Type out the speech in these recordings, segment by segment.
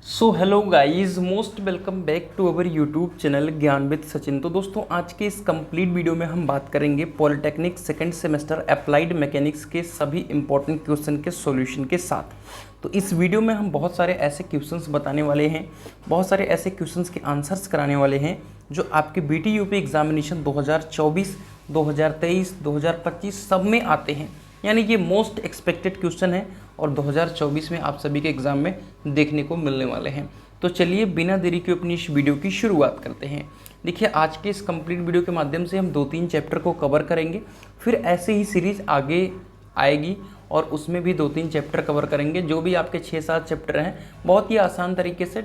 So hello guys, most welcome back to our YouTube channel Gyan with Sachin. तो दोस्तों, आज के इस कंप्लीट वीडियो में हम बात करेंगे polytechnic second semester applied mechanics के सभी इंपॉर्टेंट क्वेश्चन के सॉल्यूशन के साथ। तो इस वीडियो में हम बहुत सारे ऐसे क्वेश्चंस बताने वाले हैं, बहुत सारे ऐसे क्वेश्चंस के आंसर्स कराने वाले हैं जो आपके BT-UP एग्जामिनेशन 2024, 2023, 2025 सब में आते हैं। यानी ये मोस्ट एक्सपेक्टेड क्वेश्चन है और 2024 में आप सभी के एग्ज़ाम में देखने को मिलने वाले हैं। तो चलिए बिना देरी के अपनी इस वीडियो की शुरुआत करते हैं। देखिए, आज के इस कंप्लीट वीडियो के माध्यम से हम 2-3 चैप्टर को कवर करेंगे, फिर ऐसे ही सीरीज़ आगे आएगी और उसमें भी 2-3 चैप्टर कवर करेंगे। जो भी आपके 6-7 चैप्टर हैं, बहुत ही आसान तरीके से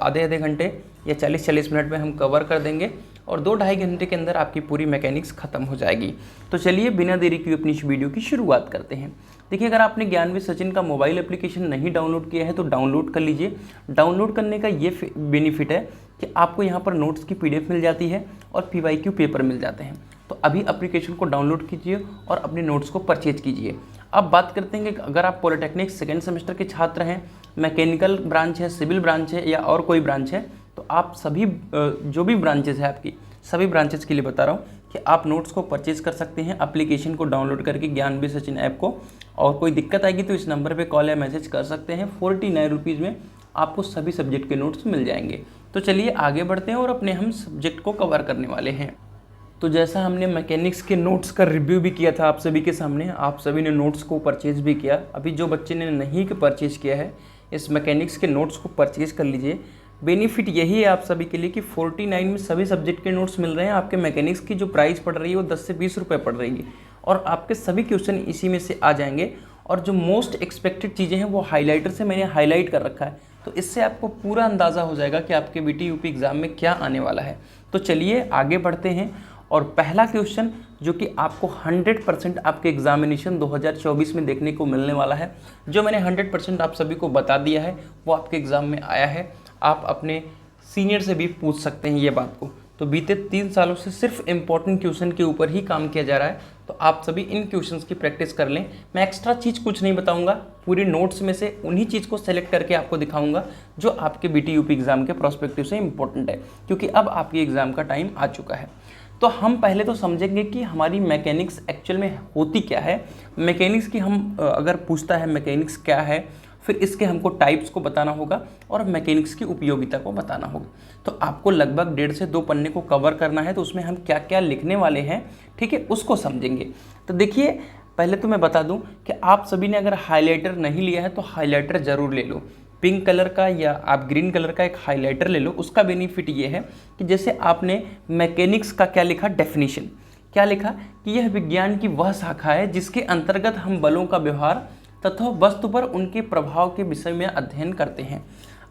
आधे घंटे या 40-40 मिनट में हम कवर कर देंगे और 2-2.5 घंटे के अंदर आपकी पूरी मैकेनिक्स खत्म हो जाएगी। तो चलिए बिना देरी के अपनी इस वीडियो की शुरुआत करते हैं। देखिए, अगर आपने ज्ञान विद सचिन का मोबाइल एप्लीकेशन नहीं डाउनलोड किया है तो डाउनलोड कर लीजिए। डाउनलोड करने का ये बेनिफिट है कि आपको यहाँ पर नोट्स की PDF मिल जाती है और PYQ पेपर मिल जाते हैं। तो अभी एप्लीकेशन को डाउनलोड कीजिए और अपने नोट्स को परचेज कीजिए। अब बात करते हैं कि अगर आप पॉलिटेक्निक सेकेंड सेमेस्टर के छात्र हैं, मैकेनिकल ब्रांच है, सिविल ब्रांच है या और कोई ब्रांच है, तो आप सभी जो भी ब्रांचेज है आपकी, सभी ब्रांचेस के लिए बता रहा हूँ कि आप नोट्स को परचेज कर सकते हैं एप्लीकेशन को डाउनलोड करके, ज्ञान विद सचिन ऐप को। और कोई दिक्कत आएगी तो इस नंबर पे कॉल या मैसेज कर सकते हैं। 49 रुपीज़ में आपको सभी सब्जेक्ट के नोट्स मिल जाएंगे। तो चलिए आगे बढ़ते हैं और अपने हम सब्जेक्ट को कवर करने वाले हैं। तो जैसा हमने मैकेनिक्स के नोट्स का रिव्यू भी किया था आप सभी के सामने, आप सभी ने नोट्स को परचेज भी किया। अभी जो बच्चे ने नहीं परचेज किया है, इस मैकेनिक्स के नोट्स को परचेज कर लीजिए। बेनिफिट यही है आप सभी के लिए कि 49 में सभी सब्जेक्ट के नोट्स मिल रहे हैं। आपके मैकेनिक्स की जो प्राइस पड़ रही है वो 10 से 20 रुपये पड़ रही है और आपके सभी क्वेश्चन इसी में से आ जाएंगे। और जो मोस्ट एक्सपेक्टेड चीज़ें हैं वो हाईलाइटर से मैंने हाईलाइट कर रखा है, तो इससे आपको पूरा अंदाज़ा हो जाएगा कि आपके BT-UP एग्ज़ाम में क्या आने वाला है। तो चलिए आगे बढ़ते हैं। और पहला क्वेश्चन जो कि आपको 100% आपके एग्जामिनेशन 2024 में देखने को मिलने वाला है, जो मैंने 100% आप सभी को बता दिया है, वो आपके एग्ज़ाम में आया है। आप अपने सीनियर से भी पूछ सकते हैं ये बात को। तो बीते 3 सालों से सिर्फ इम्पॉर्टेंट क्वेश्चन के ऊपर ही काम किया जा रहा है, तो आप सभी इन क्वेश्चंस की प्रैक्टिस कर लें। मैं एक्स्ट्रा चीज़ कुछ नहीं बताऊंगा, पूरी नोट्स में से उन्हीं चीज़ को सेलेक्ट करके आपको दिखाऊंगा जो आपके BT-UP एग्ज़ाम के प्रोस्पेक्टिव से इंपॉर्टेंट है, क्योंकि अब आपके एग्ज़ाम का टाइम आ चुका है। तो हम पहले तो समझेंगे कि हमारी मैकेनिक्स एक्चुअल में होती क्या है। मैकेनिक्स की हम अगर पूछता है मैकेनिक्स क्या है, फिर इसके हमको टाइप्स को बताना होगा और मैकेनिक्स की उपयोगिता को बताना होगा। तो आपको लगभग 1.5 से 2 पन्ने को कवर करना है, तो उसमें हम क्या क्या लिखने वाले हैं, ठीक है, उसको समझेंगे। तो देखिए, पहले तो मैं बता दूं कि आप सभी ने अगर हाइलाइटर नहीं लिया है तो हाइलाइटर ज़रूर ले लो। पिंक कलर का या आप ग्रीन कलर का एक हाइलाइटर ले लो। उसका बेनिफिट ये है कि जैसे आपने मैकेनिक्स का क्या लिखा, डेफिनेशन क्या लिखा कि यह विज्ञान की वह शाखा है जिसके अंतर्गत हम बलों का व्यवहार तथा वस्तु पर उनके प्रभाव के विषय में अध्ययन करते हैं।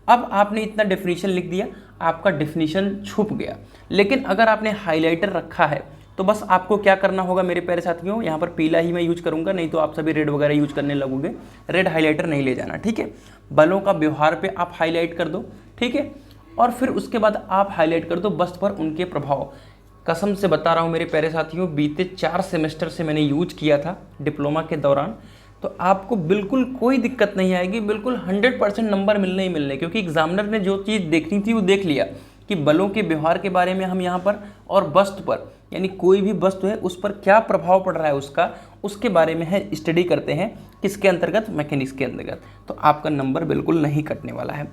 अब आपने इतना डेफिनेशन लिख दिया, आपका डेफिनेशन छुप गया। लेकिन अगर आपने हाइलाइटर रखा है तो बस आपको क्या करना होगा मेरे प्यारे साथियों, यहाँ पर पीला ही मैं यूज करूँगा, नहीं तो आप सभी रेड वगैरह यूज करने लगोगे। रेड हाइलाइटर नहीं ले जाना, ठीक है। बलों का व्यवहार पे आप हाईलाइट कर दो, ठीक है, और फिर उसके बाद आप हाईलाइट कर दो वस्तु पर उनके प्रभाव। कसम से बता रहा हूँ मेरे प्यारे साथियों, बीते 4 सेमेस्टर से मैंने यूज किया था डिप्लोमा के दौरान, तो आपको बिल्कुल कोई दिक्कत नहीं आएगी, बिल्कुल 100% नंबर मिलने ही मिलने, क्योंकि एग्जामिनर ने जो चीज़ देखनी थी वो देख लिया कि बलों के व्यवहार के बारे में हम यहाँ पर और वस्तु पर, यानी कोई भी वस्तु है उस पर क्या प्रभाव पड़ रहा है उसका, उसके बारे में है स्टडी करते हैं, किसके अंतर्गत, मैकेनिक्स के अंतर्गत। तो आपका नंबर बिल्कुल नहीं कटने वाला है।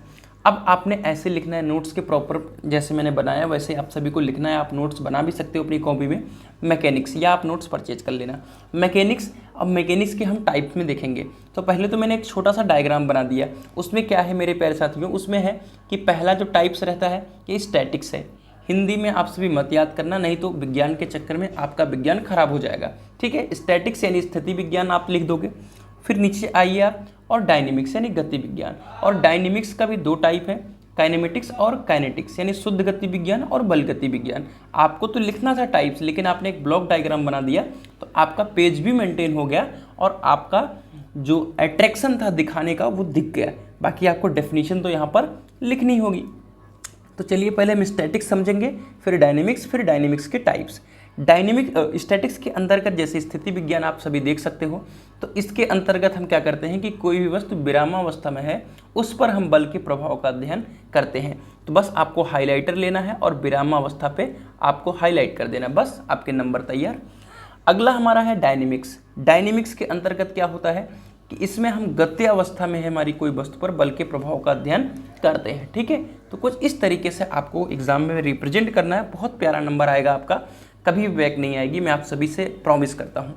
अब आपने ऐसे लिखना है नोट्स के प्रॉपर, जैसे मैंने बनाया वैसे आप सभी को लिखना है। आप नोट्स बना भी सकते हो अपनी कॉपी में मैकेनिक्स, या आप नोट्स परचेज कर लेना मैकेनिक्स। अब मैकेनिक्स के हम टाइप्स में देखेंगे, तो पहले तो मैंने एक छोटा सा डायग्राम बना दिया। उसमें क्या है मेरे प्यारे साथियों, उसमें है कि पहला जो टाइप्स रहता है ये स्टैटिक्स है। हिंदी में आप सभी मत याद करना, नहीं तो विज्ञान के चक्कर में आपका विज्ञान खराब हो जाएगा, ठीक है। स्टैटिक्स यानी स्थिति विज्ञान आप लिख दोगे। फिर नीचे आइए आप, और डायनेमिक्स यानी गति विज्ञान। और डायनेमिक्स का भी 2 टाइप है, काइनेमेटिक्स और काइनेटिक्स, यानी शुद्ध गति विज्ञान और बल गति विज्ञान। आपको तो लिखना था टाइप्स, लेकिन आपने एक ब्लॉक डायग्राम बना दिया तो आपका पेज भी मेंटेन हो गया और आपका जो अट्रैक्शन था दिखाने का वो दिख गया। बाकी आपको डेफिनेशन तो यहाँ पर लिखनी होगी। तो चलिए पहले हम स्टैटिक्स समझेंगे, फिर डायनेमिक्स के टाइप्स। डायनेमिक स्टैटिक्स के अंतर्गत जैसे स्थिति विज्ञान आप सभी देख सकते हो, तो इसके अंतर्गत हम क्या करते हैं कि कोई भी वस्तु विरामावस्था में है उस पर हम बल के प्रभाव का अध्ययन करते हैं। तो बस आपको हाइलाइटर लेना है और विरामावस्था पे आपको हाईलाइट कर देना, बस आपके नंबर तैयार। अगला हमारा है डायनेमिक्स। डायनेमिक्स के अंतर्गत क्या होता है कि इसमें हम गत्य अवस्था में है हमारी कोई वस्तु पर बल के प्रभाव का अध्ययन करते हैं, ठीक है। तो कुछ इस तरीके से आपको एग्जाम में रिप्रेजेंट करना है, बहुत प्यारा नंबर आएगा आपका, कभी भी बैक नहीं आएगी, मैं आप सभी से प्रॉमिस करता हूँ।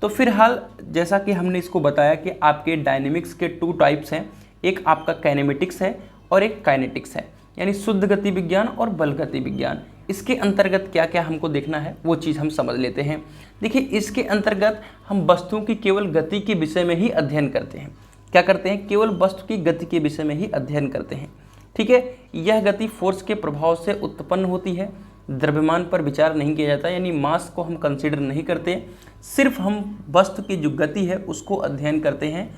तो फिलहाल जैसा कि हमने इसको बताया कि आपके डायनेमिक्स के 2 टाइप्स हैं, एक आपका काइनेमेटिक्स है और एक काइनेटिक्स है, यानी शुद्ध गति विज्ञान और बल गति विज्ञान। इसके अंतर्गत क्या क्या हमको देखना है वो चीज़ हम समझ लेते हैं। देखिए, इसके अंतर्गत हम वस्तुओं की केवल गति के विषय में ही अध्ययन करते हैं। क्या करते हैं? केवल वस्तु की गति के विषय में ही अध्ययन करते हैं, ठीक है। यह गति फोर्स के प्रभाव से उत्पन्न होती है, द्रव्यमान पर विचार नहीं किया जाता, यानी मास को हम कंसीडर नहीं करते, सिर्फ हम वस्तु की जो गति है उसको अध्ययन करते हैं।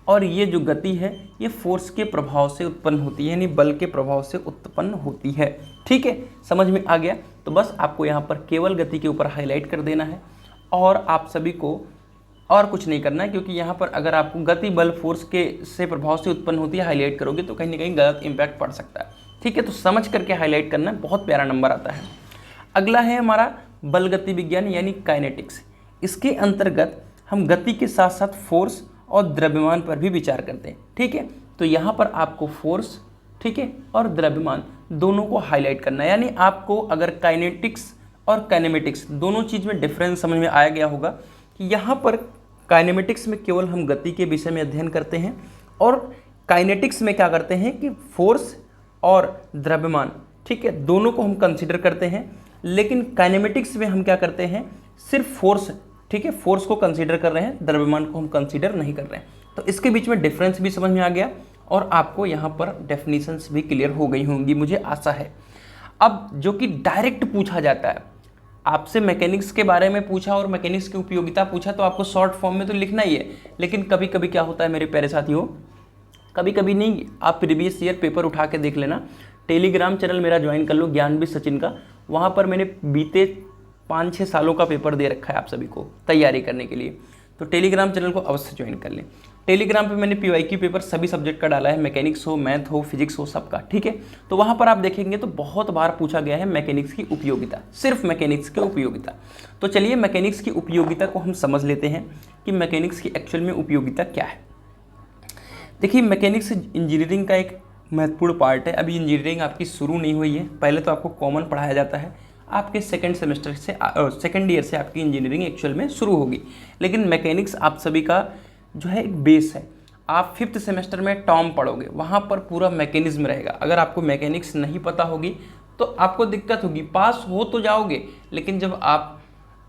और ये जो गति है ये फोर्स के प्रभाव से उत्पन्न होती है, यानी बल के प्रभाव से उत्पन्न होती है, ठीक है। समझ में आ गया? तो बस आपको यहाँ पर केवल गति के ऊपर हाईलाइट कर देना है और आप सभी को और कुछ नहीं करना है, क्योंकि यहाँ पर अगर आपको गति बल फोर्स के से प्रभाव से उत्पन्न होती है हाईलाइट करोगे तो कहीं ना कहीं गलत इंपैक्ट पड़ सकता है, ठीक है। तो समझ करके हाईलाइट करना है, बहुत प्यारा नंबर आता है। अगला है हमारा बल गति विज्ञान यानी काइनेटिक्स। इसके अंतर्गत हम गति के साथ साथ फोर्स और द्रव्यमान पर भी विचार करते हैं, ठीक है। तो यहाँ पर आपको फोर्स, ठीक है, और द्रव्यमान दोनों को हाईलाइट करना है, यानी आपको अगर काइनेटिक्स और काइनेमेटिक्स दोनों चीज़ में डिफरेंस समझ में आया गया होगा कि यहाँ पर काइनेमेटिक्स में केवल हम गति के विषय में अध्ययन करते हैं और काइनेटिक्स में क्या करते हैं कि फोर्स और द्रव्यमान, ठीक है, दोनों को हम कंसिडर करते हैं। लेकिन काइनेमेटिक्स में हम क्या करते हैं? सिर्फ फोर्स, ठीक है, फोर्स को कंसीडर कर रहे हैं, द्रव्यमान को हम कंसीडर नहीं कर रहे हैं। तो इसके बीच में डिफरेंस भी समझ में आ गया और आपको यहाँ पर डेफिनेशंस भी क्लियर हो गई होंगी, मुझे आशा है। अब जो कि डायरेक्ट पूछा जाता है, आपसे मैकेनिक्स के बारे में पूछा और मैकेनिक्स की उपयोगिता पूछा तो आपको शॉर्ट फॉर्म में तो लिखना ही है, लेकिन कभी कभी क्या होता है मेरे प्यारे साथियों, कभी कभी नहीं, आप प्रीवियस ईयर पेपर उठा के देख लेना। टेलीग्राम चैनल मेरा ज्वाइन कर लो, ज्ञान विद सचिन का, वहाँ पर मैंने बीते 5-6 सालों का पेपर दे रखा है आप सभी को तैयारी करने के लिए, तो टेलीग्राम चैनल को अवश्य ज्वाइन कर लें। टेलीग्राम पे मैंने PYQ पेपर सभी सब्जेक्ट का डाला है, मैकेनिक्स हो, मैथ हो, फिजिक्स हो, सबका, ठीक है। तो वहाँ पर आप देखेंगे तो बहुत बार पूछा गया है मैकेनिक्स की उपयोगिता, सिर्फ मैकेनिक्स की उपयोगिता। तो चलिए मैकेनिक्स की उपयोगिता को हम समझ लेते हैं कि मैकेनिक्स की एक्चुअल में उपयोगिता क्या है। देखिए, मैकेनिक्स इंजीनियरिंग का एक महत्वपूर्ण पार्ट है। अभी इंजीनियरिंग आपकी शुरू नहीं हुई है, पहले तो आपको कॉमन पढ़ाया जाता है, आपके सेकंड ईयर से आपकी इंजीनियरिंग एक्चुअल में शुरू होगी। लेकिन मैकेनिक्स आप सभी का जो है एक बेस है। आप 5th सेमेस्टर में टॉम पढ़ोगे, वहाँ पर पूरा मैकेनिज्म रहेगा। अगर आपको मैकेनिक्स नहीं पता होगी तो आपको दिक्कत होगी, पास हो तो जाओगे, लेकिन जब आप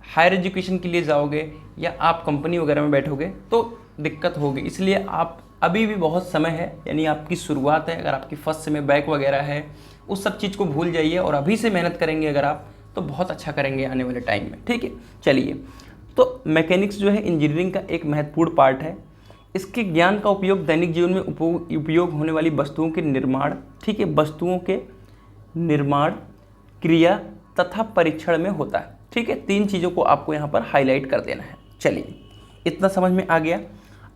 हायर एजुकेशन के लिए जाओगे या आप कंपनी वगैरह में बैठोगे तो दिक्कत होगी। इसलिए आप अभी भी बहुत समय है, यानी आपकी शुरुआत है। अगर आपकी फर्स्ट में बैक वगैरह है, उस सब चीज़ को भूल जाइए और अभी से मेहनत करेंगे अगर आप, तो बहुत अच्छा करेंगे आने वाले टाइम में, ठीक है। चलिए, तो मैकेनिक्स जो है इंजीनियरिंग का एक महत्वपूर्ण पार्ट है। इसके ज्ञान का उपयोग दैनिक जीवन में उपयोग होने वाली वस्तुओं के निर्माण, ठीक है, वस्तुओं के निर्माण, क्रिया तथा परीक्षण में होता है, ठीक है। 3 चीज़ों को आपको यहाँ पर हाईलाइट कर देना है। चलिए, इतना समझ में आ गया।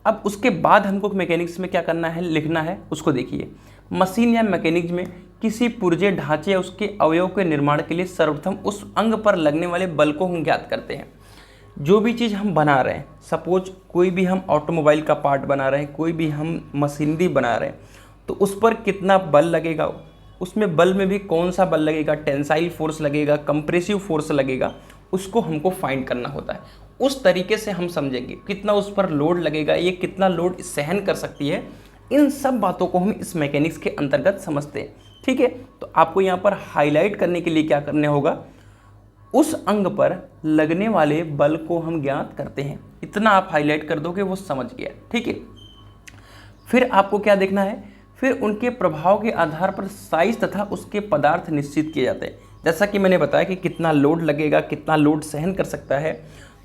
अब उसके बाद हमको मैकेनिक्स में क्या करना है, लिखना है, उसको देखिए। मशीन या मैकेनिक्स में किसी पुर्जे, ढांचे या उसके अवयव के निर्माण के लिए सर्वप्रथम उस अंग पर लगने वाले बल को हम ज्ञात करते हैं। जो भी चीज़ हम बना रहे हैं, सपोज कोई भी हम ऑटोमोबाइल का पार्ट बना रहे हैं, कोई भी हम मशीनरी बना रहे हैं, तो उस पर कितना बल लगेगा, उसमें बल में भी कौन सा बल लगेगा, टेंसाइल फोर्स लगेगा, कंप्रेसिव फोर्स लगेगा, उसको हमको फाइंड करना होता है। उस तरीके से हम समझेंगे कितना उस पर लोड लगेगा, ये कितना लोड सहन कर सकती है, इन सब बातों को हम इस मैकेनिक्स के अंतर्गत समझते हैं, ठीक है। तो आपको यहाँ पर हाईलाइट करने के लिए क्या करना होगा, उस अंग पर लगने वाले बल को हम ज्ञात करते हैं। इतना आप हाईलाइट कर दोगे वो समझ गया, ठीक है। फिर आपको क्या देखना है, फिर उनके प्रभाव के आधार पर साइज तथा उसके पदार्थ निश्चित किए जाते हैं। जैसा कि मैंने बताया कि कितना लोड लगेगा, कितना लोड सहन कर सकता है,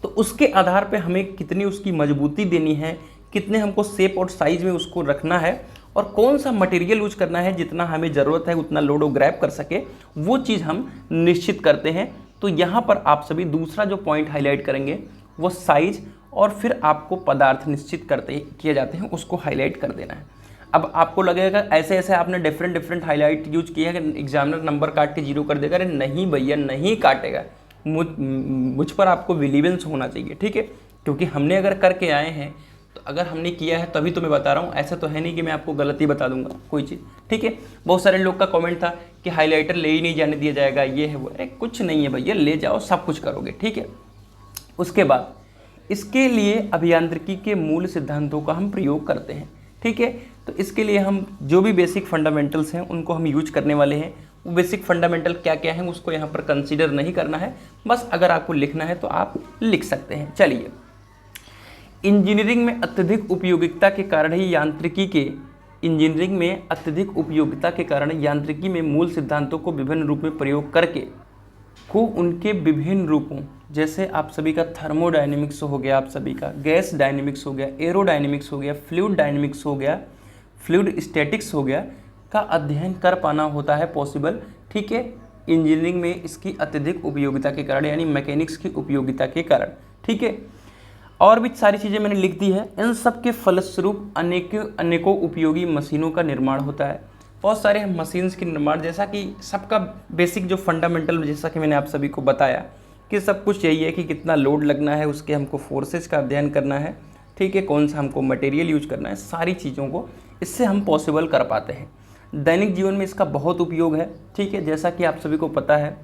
तो उसके आधार पे हमें कितनी उसकी मजबूती देनी है, कितने हमको शेप और साइज में उसको रखना है और कौन सा मटेरियल यूज करना है, जितना हमें ज़रूरत है उतना लोड वो ग्रैब कर सके, वो चीज़ हम निश्चित करते हैं। तो यहाँ पर आप सभी दूसरा जो पॉइंट हाईलाइट करेंगे वो साइज और फिर आपको पदार्थ निश्चित करते किए जाते हैं उसको हाईलाइट कर देना है। अब आपको लगेगा ऐसे ऐसे आपने डिफरेंट हाईलाइट यूज किया है कि एग्जामिनर नंबर काट के 0 कर देगा। अरे नहीं भैया, नहीं काटेगा। मुझ पर आपको विलिवेंस होना चाहिए, ठीक है, क्योंकि हमने अगर करके आए हैं तो अगर हमने किया है तभी तो मैं बता रहा हूँ। ऐसा तो है नहीं कि मैं आपको गलती बता दूंगा कोई चीज़, ठीक है। बहुत सारे लोग का कमेंट था कि हाईलाइटर ले ही नहीं जाने दिया जाएगा, ये है वो। अरे कुछ नहीं है भैया, ले जाओ, सब कुछ करोगे, ठीक है। उसके बाद इसके लिए अभियांत्रिकी के मूल सिद्धांतों का हम प्रयोग करते हैं, ठीक है। तो इसके लिए हम जो भी बेसिक फंडामेंटल्स हैं उनको हम यूज करने वाले हैं। वो बेसिक फंडामेंटल क्या क्या हैं उसको यहाँ पर कंसीडर नहीं करना है, बस अगर आपको लिखना है तो आप लिख सकते हैं। चलिए, इंजीनियरिंग में अत्यधिक उपयोगिता के कारण ही यांत्रिकी में मूल सिद्धांतों को विभिन्न रूप में प्रयोग करके उनके विभिन्न रूपों, जैसे आप सभी का थर्मोडायनेमिक्स हो गया, आप सभी का गैस डायनेमिक्स हो गया, एरोडायनेमिक्स हो गया, फ्लूइड डायनेमिक्स हो गया, फ्लूइड स्टैटिक्स हो गया, का अध्ययन कर पाना होता है पॉसिबल, ठीक है, इंजीनियरिंग में इसकी अत्यधिक उपयोगिता के कारण, यानी मैकेनिक्स की उपयोगिता के कारण, ठीक है। और भी सारी चीज़ें मैंने लिख दी है। इन सब के फलस्वरूप अनेकों उपयोगी मशीनों का निर्माण होता है। बहुत सारे मशीन्स के निर्माण, जैसा कि सबका बेसिक जो फंडामेंटल, जैसा कि मैंने आप सभी को बताया कि सब कुछ यही है कि कितना लोड लगना है, उसके हमको फोर्सेस का अध्ययन करना है, ठीक है, कौन सा हमको मटेरियल यूज करना है, सारी चीज़ों को इससे हम पॉसिबल कर पाते हैं। दैनिक जीवन में इसका बहुत उपयोग है, ठीक है। जैसा कि आप सभी को पता है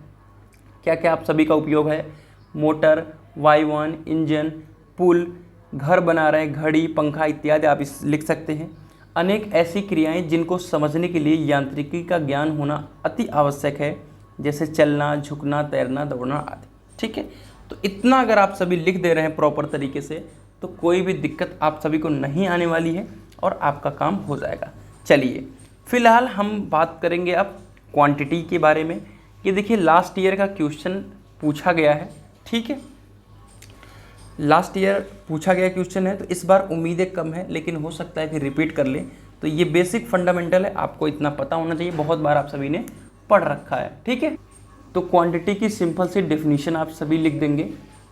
क्या क्या आप सभी का उपयोग है, मोटर, वायुयान, इंजन, पुल, घर बना रहे हैं, घड़ी, पंखा इत्यादि आप इस लिख सकते हैं। अनेक ऐसी क्रियाएं जिनको समझने के लिए यांत्रिकी का ज्ञान होना अति आवश्यक है, जैसे चलना, झुकना, तैरना, दौड़ना आदि, ठीक है। तो इतना अगर आप सभी लिख दे रहे हैं प्रॉपर तरीके से तो कोई भी दिक्कत आप सभी को नहीं आने वाली है और आपका काम हो जाएगा। चलिए, फिलहाल हम बात करेंगे अब क्वांटिटी के बारे में। ये देखिए, लास्ट ईयर का क्वेश्चन पूछा गया है, ठीक है, लास्ट ईयर पूछा गया क्वेश्चन है, तो इस बार उम्मीदें कम है, लेकिन हो सकता है कि रिपीट कर ले। तो ये बेसिक फंडामेंटल है, आपको इतना पता होना चाहिए, बहुत बार आप सभी ने पढ़ रखा है, ठीक है। तो क्वांटिटी की सिंपल सी डेफिनेशन आप सभी लिख देंगे,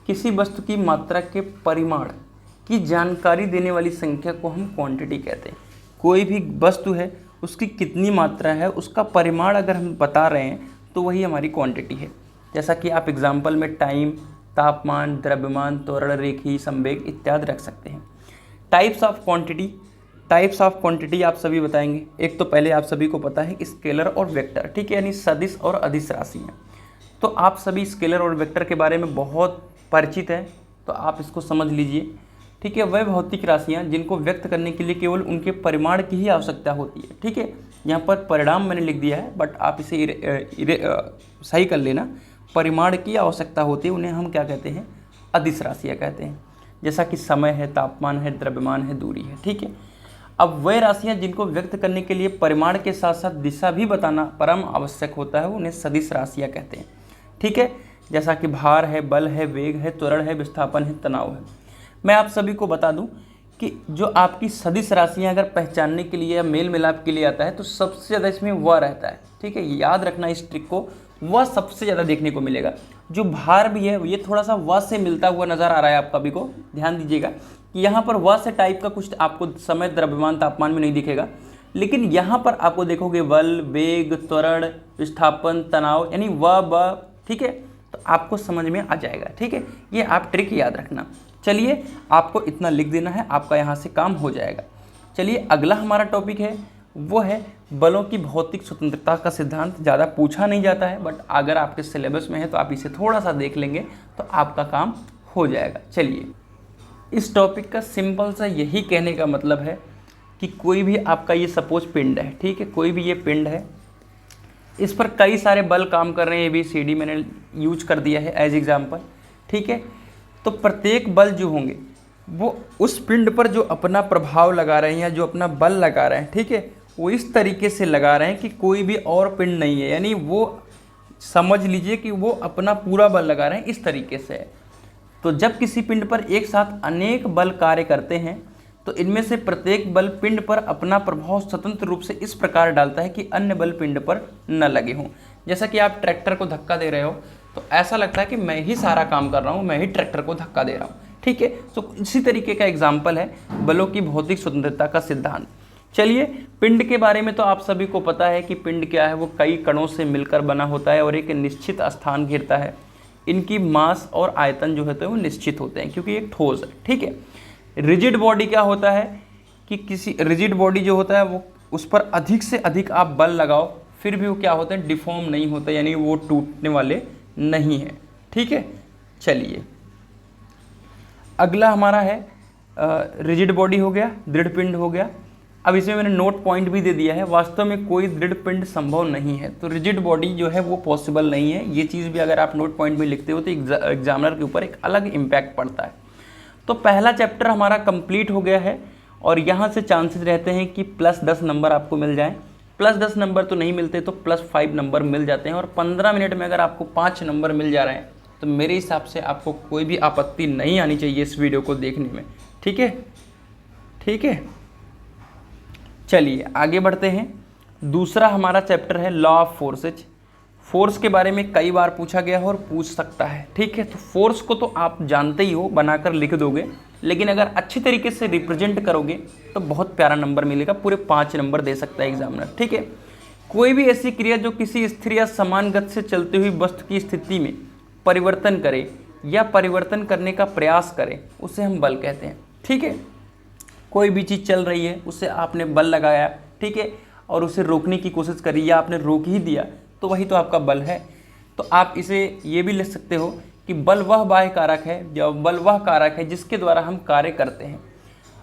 किसी वस्तु की मात्रा के परिमाण की जानकारी देने वाली संख्या को हम क्वांटिटी कहते हैं। कोई भी वस्तु है उसकी कितनी मात्रा है, उसका परिमाण अगर हम बता रहे हैं तो वही हमारी क्वांटिटी है। जैसा कि आप एग्जाम्पल में टाइम, तापमान, द्रव्यमान, त्वरण, रेखीय संवेग इत्यादि रख सकते हैं। टाइप्स ऑफ क्वांटिटी आप सभी बताएंगे। एक तो पहले आप सभी को पता है स्केलर और वेक्टर, ठीक है, यानी सदिश और अदिश राशियाँ। तो आप सभी स्केलर और वेक्टर के बारे में बहुत परिचित हैं, तो आप इसको समझ लीजिए, ठीक है। वह भौतिक राशियाँ जिनको व्यक्त करने के लिए केवल उनके परिमाण की ही आवश्यकता होती है, ठीक है। यहाँ पर परिणाम मैंने लिख दिया है, बट आप इसे सही कर लेना। परिमाण की आवश्यकता होती है, उन्हें हम क्या कहते हैं, अदिश राशियाँ कहते हैं। जैसा कि समय है, तापमान है, द्रव्यमान है, दूरी है, ठीक है। अब वह राशियाँ जिनको व्यक्त करने के लिए परिमाण के साथ साथ दिशा भी बताना परम आवश्यक होता है, उन्हें सदिश राशियाँ कहते हैं, ठीक है। जैसा कि भार है, बल है, वेग है, त्वरण है, विस्थापन है, तनाव है। मैं आप सभी को बता दूं कि जो आपकी सदिश राशियाँ अगर पहचानने के लिए या मेल मिलाप के लिए आता है तो सबसे ज़्यादा इसमें वह रहता है, ठीक है। याद रखना इस ट्रिक को, वह सबसे ज़्यादा देखने को मिलेगा। जो भार भी है ये थोड़ा सा वह से मिलता हुआ नज़र आ रहा है आप सभी को, ध्यान दीजिएगा कि यहाँ पर वह से टाइप का कुछ आपको समय, द्रव्यमान, तापमान में नहीं दिखेगा, लेकिन यहाँ पर आपको देखोगे बल, वेग, त्वरण, विस्थापन, तनाव, यानी वह, ठीक है। तो आपको समझ में आ जाएगा, ठीक है। ये आप ट्रिक याद रखना। चलिए, आपको इतना लिख देना है, आपका यहाँ से काम हो जाएगा। चलिए, अगला हमारा टॉपिक है वो है बलों की भौतिक स्वतंत्रता का सिद्धांत। ज़्यादा पूछा नहीं जाता है, बट अगर आपके सिलेबस में है तो आप इसे थोड़ा सा देख लेंगे तो आपका काम हो जाएगा। चलिए, इस टॉपिक का सिंपल सा यही कहने का मतलब है कि कोई भी आपका ये सपोज पिंड है, ठीक है, कोई भी ये पिंड है, इस पर कई सारे बल काम कर रहे हैं, ABCD मैंने यूज कर दिया है एज एग्जाम्पल, ठीक है। तो प्रत्येक बल जो होंगे वो उस पिंड पर जो अपना प्रभाव लगा रहे हैं या जो अपना बल लगा रहे हैं, ठीक है, वो इस तरीके से लगा रहे हैं कि कोई भी और पिंड नहीं है, यानी वो समझ लीजिए कि वो अपना पूरा बल लगा रहे हैं, इस तरीके से है। तो जब किसी पिंड पर एक साथ अनेक बल कार्य करते हैं तो इनमें से प्रत्येक बल पिंड पर अपना प्रभाव स्वतंत्र रूप से इस प्रकार डालता है कि अन्य बल पिंड पर न लगे हों। जैसा कि आप ट्रैक्टर को धक्का दे रहे हो तो ऐसा लगता है कि मैं ही सारा काम कर रहा हूँ, मैं ही ट्रैक्टर को धक्का दे रहा हूँ। ठीक है, तो इसी तरीके का एग्जाम्पल है बलों की भौतिक स्वतंत्रता का सिद्धांत। चलिए, पिंड के बारे में तो आप सभी को पता है कि पिंड क्या है, वो कई कणों से मिलकर बना होता है और एक निश्चित स्थान घेरता है। इनकी मास और आयतन जो होते हैं वो निश्चित होते हैं क्योंकि एक ठोस है। ठीक है, रिजिड बॉडी क्या होता है कि किसी रिजिड बॉडी जो होता है वो उस पर अधिक से अधिक आप बल लगाओ फिर भी वो क्या होते हैं, डिफॉर्म नहीं होते, यानी वो टूटने वाले नहीं है। ठीक है, चलिए अगला हमारा है रिजिड बॉडी हो गया, दृढ़ पिंड हो गया। अब इसमें मैंने नोट पॉइंट भी दे दिया है, वास्तव में कोई दृढ़ पिंड संभव नहीं है, तो रिजिड बॉडी जो है वो पॉसिबल नहीं है। ये चीज़ भी अगर आप नोट पॉइंट में लिखते हो तो एग्जामिनर के ऊपर एक अलग इम्पैक्ट पड़ता है। तो पहला चैप्टर हमारा कंप्लीट हो गया है और यहाँ से चांसेस रहते हैं कि +10 नंबर आपको मिल जाएँ। +10 नंबर तो नहीं मिलते तो +5 नंबर मिल जाते हैं, और 15 मिनट में अगर आपको 5 नंबर मिल जा रहे हैं तो मेरे हिसाब से आपको कोई भी आपत्ति नहीं आनी चाहिए इस वीडियो को देखने में। ठीक है, ठीक है, चलिए आगे बढ़ते हैं। दूसरा हमारा चैप्टर है लॉ ऑफ फोर्सेज। फोर्स के बारे में कई बार पूछा गया है और पूछ सकता है। ठीक है, तो फोर्स को तो आप जानते ही हो, बनाकर लिख दोगे, लेकिन अगर अच्छी तरीके से रिप्रेजेंट करोगे तो बहुत प्यारा नंबर मिलेगा, पूरे 5 नंबर दे सकता है एग्जामिनर। ठीक है, कोई भी ऐसी क्रिया जो किसी स्थिर या समान गति से चलती हुई वस्तु की स्थिति में परिवर्तन करे या परिवर्तन करने का प्रयास करे उसे हम बल कहते हैं। ठीक है, कोई भी चीज़ चल रही है उसे आपने बल लगाया, ठीक है, और उसे रोकने की कोशिश करी या आपने रोक ही दिया तो वही तो आपका बल है। तो आप इसे ये भी लिख सकते हो कि बल वह बाह्य कारक है, जब बल वह कारक है जिसके द्वारा हम कार्य करते हैं।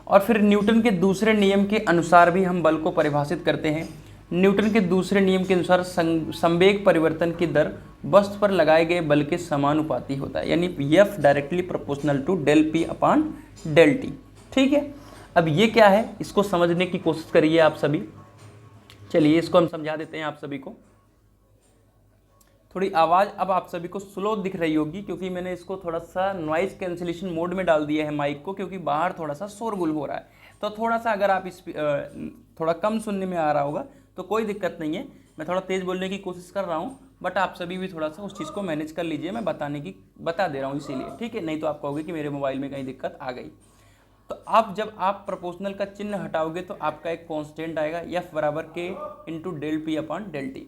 और फिर न्यूटन के दूसरे नियम के अनुसार भी हम बल को परिभाषित करते हैं। न्यूटन के दूसरे नियम के अनुसार संवेग परिवर्तन की दर वस्तु पर लगाए गए बल के समानुपाती होता है, यानी F directly proportional to del P upon del T। ठीक है, अब ये क्या है इसको समझने की कोशिश करिए आप सभी। चलिए इसको हम समझा देते हैं आप सभी को। थोड़ी आवाज़ अब आप सभी को स्लो दिख रही होगी क्योंकि मैंने इसको थोड़ा सा नॉइज़ कैंसिलेशन मोड में डाल दिया है माइक को, क्योंकि बाहर थोड़ा सा शोरगुल हो रहा है। तो थोड़ा सा अगर आप थोड़ा कम सुनने में आ रहा होगा तो कोई दिक्कत नहीं है, मैं थोड़ा तेज़ बोलने की कोशिश कर रहा हूँ, बट आप सभी भी थोड़ा सा उस चीज़ को मैनेज कर लीजिए, मैं बता दे रहा हूँ इसीलिए। ठीक है, नहीं तो आप कहोगे कि मेरे मोबाइल में कहीं दिक्कत आ गई। तो आप जब आप प्रोपोर्शनल का चिन्ह हटाओगे तो आपका एक कांस्टेंट आएगा F बराबर K into del P upon del T।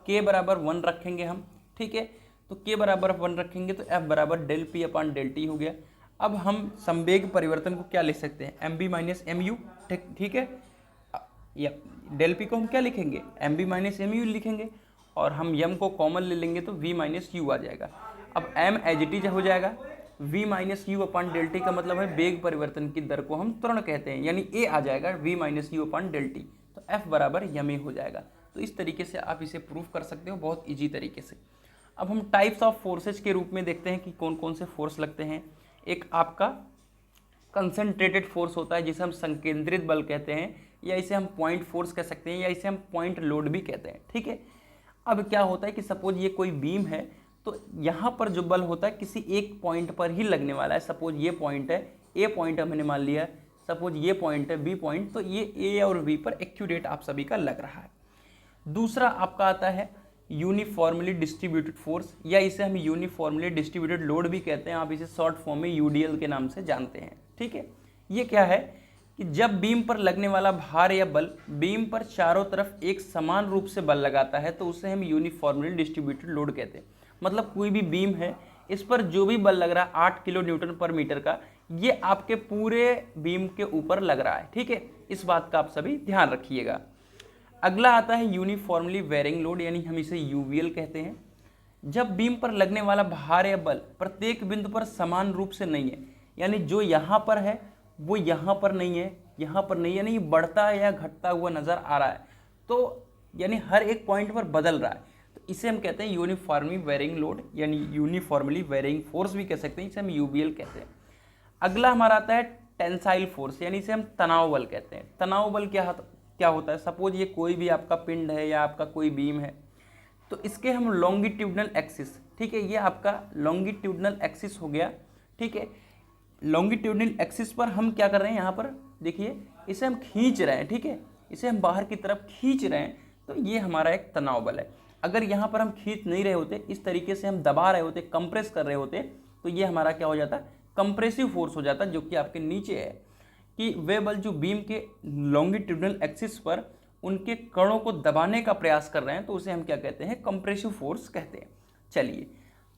K बराबर 1 रखेंगे हम, ठीक है, तो K बराबर 1 रखेंगे तो F बराबर del P upon del T हो गया। अब हम संवेग परिवर्तन को क्या लिख सकते हैं, MB माइनस MU। ठीक है, या डेल P को हम क्या लिखेंगे, MB माइनस MU लिखेंगे, और हम M को कॉमन ले लेंगे तो V माइनस U आ जाएगा। अब M एज इट इज हो जाएगा, V minus u upon del T का मतलब है वेग परिवर्तन की दर को हम त्वरण कहते हैं, यानी A आ जाएगा V minus u upon del T, तो F बराबर ma हो जाएगा। तो इस तरीके से आप इसे प्रूव कर सकते हो बहुत इजी तरीके से। अब हम टाइप्स ऑफ फोर्सेज के रूप में देखते हैं कि कौन कौन से फोर्स लगते हैं। एक आपका कंसंट्रेटेड फोर्स होता है जिसे हम संकेंद्रित बल कहते हैं, या इसे हम पॉइंट फोर्स कह सकते हैं, या इसे हम पॉइंट लोड भी कहते हैं। ठीक है, अब क्या होता है कि सपोज ये कोई बीम है तो यहाँ पर जो बल होता है किसी एक पॉइंट पर ही लगने वाला है। सपोज ये पॉइंट है, ए पॉइंट हमने मान लिया, सपोज ये पॉइंट है बी पॉइंट, तो ये ए और बी पर एक्यूरेट आप सभी का लग रहा है। दूसरा आपका आता है यूनिफॉर्मली डिस्ट्रीब्यूटेड फोर्स, या इसे हम यूनिफॉर्मली डिस्ट्रीब्यूटेड लोड भी कहते हैं, आप इसे शॉर्ट फॉर्म में यूडीएल के नाम से जानते हैं। ठीक है, ये क्या है कि जब बीम पर लगने वाला भार या बल बीम पर चारों तरफ एक समान रूप से बल लगाता है तो उसे हम यूनिफॉर्मली डिस्ट्रीब्यूटेड लोड कहते हैं। मतलब कोई भी बीम है, इस पर जो भी बल लग रहा है 8 किलो न्यूटन पर मीटर का, ये आपके पूरे बीम के ऊपर लग रहा है। ठीक है, इस बात का आप सभी ध्यान रखिएगा। अगला आता है यूनिफॉर्मली वेरिंग लोड, यानी हम इसे यूवीएल कहते हैं। जब बीम पर लगने वाला भार या बल प्रत्येक बिंदु पर समान रूप से नहीं है, यानी जो यहाँ पर है वो यहाँ पर नहीं है, यहाँ पर नहीं है, यानी बढ़ता या घटता हुआ नजर आ रहा है, तो यानी हर एक पॉइंट पर बदल रहा है, तो इसे हम कहते हैं यूनिफॉर्मली वेरिंग लोड, यानी यूनिफॉर्मली वेरिंग फोर्स भी कह सकते हैं, इसे हम यूवीएल कहते हैं। अगला हमारा आता है टेंसाइल फोर्स, यानी इसे हम तनाव बल कहते हैं। तनाव बल क्या होता है, सपोज ये कोई भी आपका पिंड है या आपका कोई बीम है, तो इसके हम लॉन्गिट्यूडनल एक्सिस, ठीक है, ये आपका लॉन्गिट्यूडनल एक्सिस हो गया। ठीक है, लॉन्गिट्यूडनल एक्सिस पर हम क्या कर रहे हैं, यहाँ पर देखिए इसे हम खींच रहे हैं। ठीक है, इसे हम बाहर की तरफ खींच रहे हैं, तो ये हमारा एक तनाव बल है। अगर यहाँ पर हम खींच नहीं रहे होते, इस तरीके से हम दबा रहे होते, कंप्रेस कर रहे होते, तो ये हमारा क्या हो जाता, कंप्रेसिव फोर्स हो जाता, जो कि आपके नीचे है कि वे बल जो बीम के लॉन्गिट्यूडनल एक्सिस पर उनके कणों को दबाने का प्रयास कर रहे हैं, तो उसे हम क्या कहते हैं, कंप्रेसिव फोर्स कहते हैं।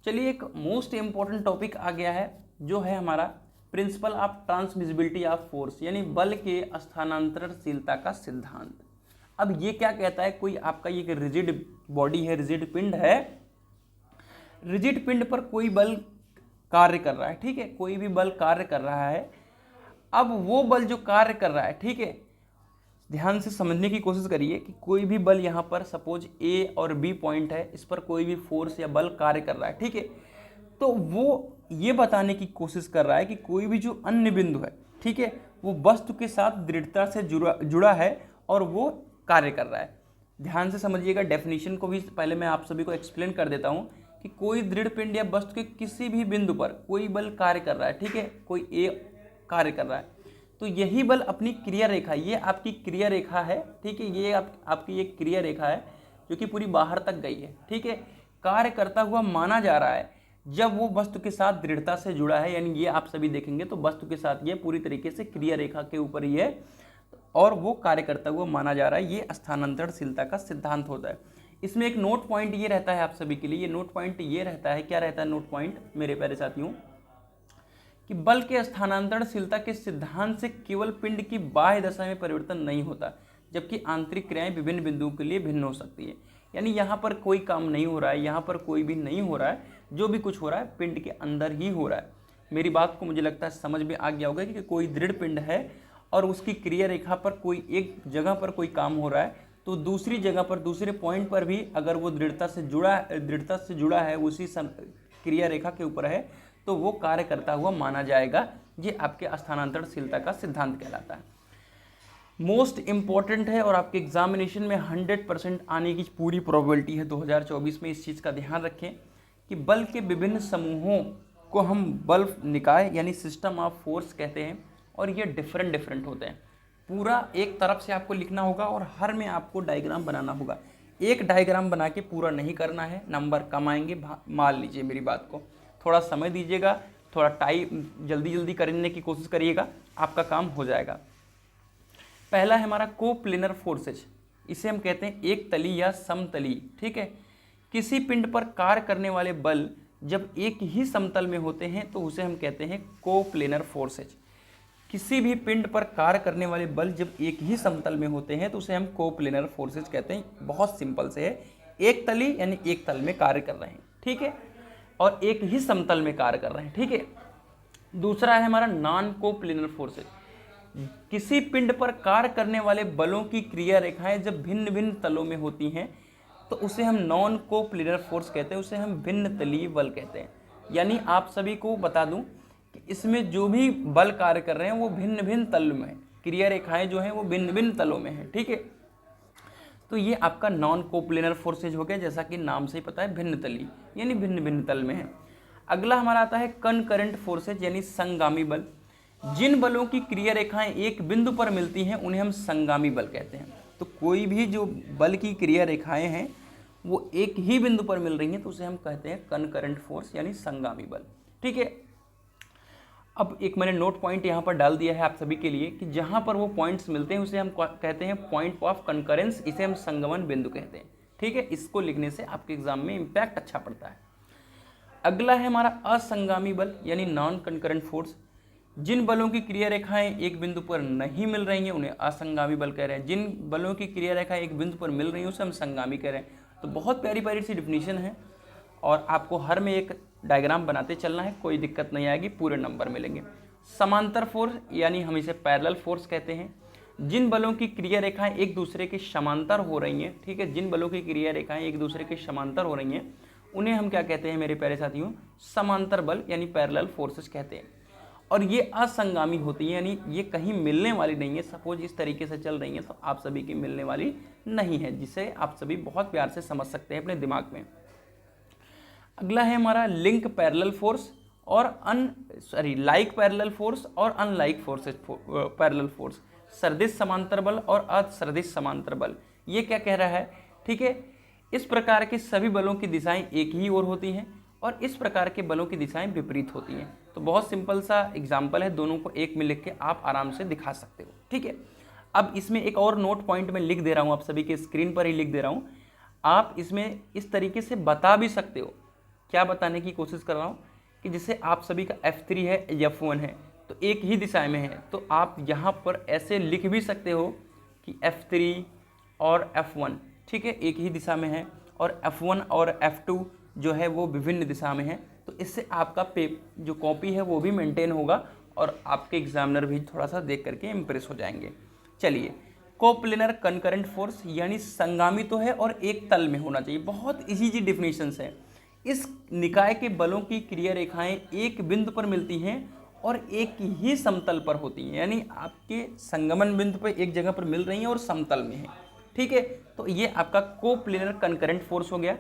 चलिए एक मोस्ट इंपॉर्टेंट टॉपिक आ गया है, जो है हमारा principle of transmissibility of force, यानी बल के स्थानांतरणशीलता का सिद्धांत। अब ये क्या कहता है, कोई आपका ये रिजिड बॉडी है, रिजिड पिंड है, रिजिड पिंड पर कोई बल कार्य कर रहा है, ठीक है, कोई भी बल कार्य कर रहा है। अब वो बल जो कार्य कर रहा है, ठीक है, ध्यान से समझने की कोशिश करिए कि कोई भी बल यहाँ पर सपोज ए और बी पॉइंट है, इस पर कोई भी फोर्स या बल कार्य कर रहा है, ठीक है, तो वो ये बताने की कोशिश कर रहा है कि कोई भी जो अन्य बिंदु है, ठीक है, वो वस्तु के साथ दृढ़ता से जुड़ा है और वो कार्य कर रहा है। ध्यान से समझिएगा, डेफिनेशन को भी पहले मैं आप सभी को एक्सप्लेन कर देता हूँ कि कोई दृढ़ पिंड या वस्तु के किसी भी बिंदु पर कोई बल कार्य कर रहा है, ठीक है, कोई ए कार्य कर रहा है, तो यही बल अपनी क्रिया रेखा, ये आपकी क्रिया रेखा है, ठीक है, ये आपकी एक क्रिया रेखा है जो कि पूरी बाहर तक गई है, ठीक है, कार्य करता हुआ माना जा रहा है जब वो वस्तु के साथ दृढ़ता से जुड़ा है। यानी ये आप सभी देखेंगे तो वस्तु के साथ ये पूरी तरीके से क्रिया रेखा के ऊपर ही है और वो कार्य करता हुआ माना जा रहा है। ये स्थानांतरणशीलता का सिद्धांत होता है। इसमें एक नोट पॉइंट ये रहता है आप सभी के लिए, ये नोट पॉइंट ये रहता है, क्या रहता है नोट पॉइंट मेरे प्यारे साथियों, कि बल के स्थानांतरणशीलता के सिद्धांत से केवल पिंड की बाह्य दशा में परिवर्तन नहीं होता, जबकि आंतरिक क्रियाएं विभिन्न बिंदुओं के लिए भिन्न हो सकती है। यानी यहाँ पर कोई काम नहीं हो रहा है, यहाँ पर कोई भी नहीं हो रहा है, जो भी कुछ हो रहा है पिंड के अंदर ही हो रहा है। मेरी बात को मुझे लगता है समझ में आ गया होगा कि कोई दृढ़ पिंड है और उसकी क्रिया रेखा पर कोई एक जगह पर कोई काम हो रहा है, तो दूसरी जगह पर दूसरे पॉइंट पर भी अगर वो दृढ़ता से जुड़ा है उसी क्रिया रेखा के ऊपर है, तो वो कार्य करता हुआ माना जाएगा। ये आपके स्थानांतरणशीलता का सिद्धांत कहलाता है। मोस्ट इंपॉर्टेंट है और आपके एग्जामिनेशन में 100% आने की पूरी प्रोबेबिलिटी है 2024 में। इस चीज़ का ध्यान रखें कि बल के विभिन्न समूहों को हम बल निकाय यानी सिस्टम ऑफ फोर्स कहते हैं और ये डिफरेंट होते हैं। पूरा एक तरफ से आपको लिखना होगा और हर में आपको डायग्राम बनाना होगा। एक डायग्राम बना के पूरा नहीं करना है, नंबर कम आएंगे। मान लीजिए मेरी बात को, थोड़ा समय दीजिएगा, थोड़ा टाइम जल्दी करने की कोशिश करिएगा, आपका काम हो जाएगा। पहला है हमारा कोप्लेनर फोर्सेज, इसे हम कहते हैं एक तली या समतली, ठीक है। किसी पिंड पर कार्य करने वाले बल जब एक ही समतल में होते हैं तो उसे हम कहते हैं कोप्लेनर फोर्सेज। किसी भी पिंड पर कार्य करने वाले बल जब एक ही समतल में होते हैं तो उसे हम कोप्लेनर फोर्सेज कहते हैं। बहुत सिंपल से है, एक तली यानी एक तल में कार्य कर रहे हैं, ठीक है, और एक ही समतल में कार्य कर रहे हैं, ठीक है। दूसरा है हमारा नॉन कोप्लेनर फोर्सेज। किसी पिंड पर कार्य करने वाले बलों की क्रिया रेखाएं जब भिन्न भिन्न तलों में होती हैं तो उसे हम नॉन कोप्लेनर फोर्स कहते हैं, उसे हम भिन्न तलीय बल कहते हैं। यानी आप सभी को बता दूं कि इसमें जो भी बल कार्य कर रहे हैं वो भिन्न भिन्न तल में है, क्रिया रेखाएं जो हैं वो भिन्न भिन्न तलों में हैं, ठीक है। तो ये आपका नॉन कोप्लेनर फोर्सेज हो गया, जैसा कि नाम से ही पता है भिन्न तली यानी भिन्न भिन्न तल में है। अगला हमारा आता है कनकरेंट फोर्सेज यानी संगामी बल। जिन बलों की क्रिया रेखाएं एक बिंदु पर मिलती हैं उन्हें हम संगामी बल कहते हैं। तो कोई भी जो बल की क्रिया रेखाएं हैं वो एक ही बिंदु पर मिल रही हैं तो उसे हम कहते हैं कनकरेंट फोर्स यानी संगामी बल, ठीक है। अब एक मैंने नोट पॉइंट यहाँ पर डाल दिया है आप सभी के लिए कि जहाँ पर वो पॉइंट्स मिलते हैं उसे हम कहते हैं पॉइंट ऑफ कनकरेंस, इसे हम संगमन बिंदु कहते हैं, ठीक है। इसको लिखने से आपके एग्जाम में इम्पैक्ट अच्छा पड़ता है। अगला है हमारा असंगामी बल यानी नॉन कनकरेंट फोर्स। जिन बलों की क्रिया रेखाएं एक बिंदु पर नहीं मिल रही हैं उन्हें असंगामी बल कह रहे हैं। जिन बलों की क्रिया रेखाएं एक बिंदु पर मिल रही हैं उसे हम संगामी कह रहे हैं। तो बहुत प्यारी सी डिफिनीशन है और आपको हर में एक डायग्राम बनाते चलना है, कोई दिक्कत नहीं आएगी, पूरे नंबर मिलेंगे। समांतर फोर्स यानी हम इसे पैरेलल फोर्स कहते हैं। जिन बलों की क्रिया रेखाएं एक दूसरे के समांतर हो रही हैं, ठीक है, जिन बलों की क्रिया रेखाएं एक दूसरे के समांतर हो रही हैं उन्हें हम क्या कहते हैं मेरे प्यारे साथियों, समांतर बल यानी पैरेलल फोर्सेस कहते हैं। और ये असंगामी होती है यानी ये कहीं मिलने वाली नहीं है। सपोज इस तरीके से चल रही है तो आप सभी की मिलने वाली नहीं है, जिसे आप सभी बहुत प्यार से समझ सकते हैं अपने दिमाग में। अगला है हमारा लिंक पैरेलल फोर्स और लाइक पैरेलल फोर्स और अनलाइक फोर्सेस पैरेलल फोर्स। सदिश समांतर बल और असदिश समांतर बल। ये क्या कह रहा है, ठीक है, इस प्रकार के सभी बलों की दिशाएं एक ही ओर होती हैं और इस प्रकार के बलों की दिशाएं विपरीत होती हैं। तो बहुत सिंपल सा एग्जाम्पल है, दोनों को एक में लिख के आप आराम से दिखा सकते हो। ठीक है, अब इसमें एक और नोट पॉइंट में लिख दे रहा हूँ, आप सभी के स्क्रीन पर ही लिख दे रहा हूँ। आप इसमें इस तरीके से बता भी सकते हो। क्या बताने की कोशिश कर रहा हूँ कि जैसे आप सभी का F3 है, F1 है, तो एक ही दिशा में है, तो आप यहाँ पर ऐसे लिख भी सकते हो कि F3 और F1 ठीक है एक ही दिशा में है और F1 और F2 जो है वो विभिन्न दिशा में है। तो इससे आपका जो कॉपी है वो भी मेंटेन होगा और आपके एग्जामिनर भी थोड़ा सा देख करके इम्प्रेस हो जाएंगे। चलिए, कोप्लेनर कंकरेंट फोर्स यानी संगामी तो है और एक तल में होना चाहिए। बहुत इजी डिफिनेशंस है। इस निकाय के बलों की क्रिया रेखाएं एक बिंदु पर मिलती हैं और एक ही समतल पर होती हैं, यानी आपके संगमन बिंदु पर एक जगह पर मिल रही हैं और समतल में है। ठीक है, तो ये आपका कोप्लेनर कंकरेंट फोर्स हो गया।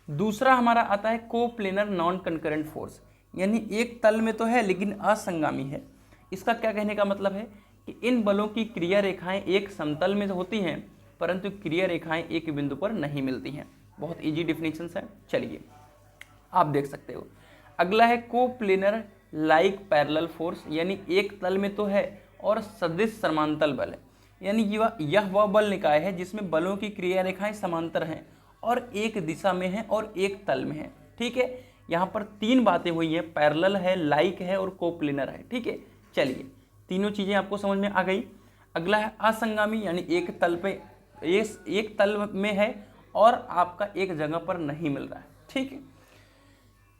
दूसरा हमारा आता है कोप्लेनर नॉन कंकरेंट फोर्स, यानी एक तल में तो है लेकिन असंगामी है। इसका क्या कहने का मतलब है कि इन बलों की क्रिया रेखाएं एक समतल में होती हैं परंतु क्रिया रेखाएं एक बिंदु पर नहीं मिलती हैं। बहुत इजी डिफिनेशन है। चलिए आप देख सकते हो। अगला है कोप्लेनर लाइक पैरेलल फोर्स, यानी एक तल में तो है और सदिश समांतर बल है, यानी यह वह बल निकाय है जिसमें बलों की क्रिया रेखाएं समांतर हैं और एक दिशा में है और एक तल में है। ठीक है, यहाँ पर तीन बातें हुई हैं, पैरेलल है, लाइक है और कोप्लेनर है। ठीक है, चलिए तीनों चीज़ें आपको समझ में आ गई। अगला है असंगामी, यानी एक तल में है और आपका एक जगह पर नहीं मिल रहा है। ठीक है,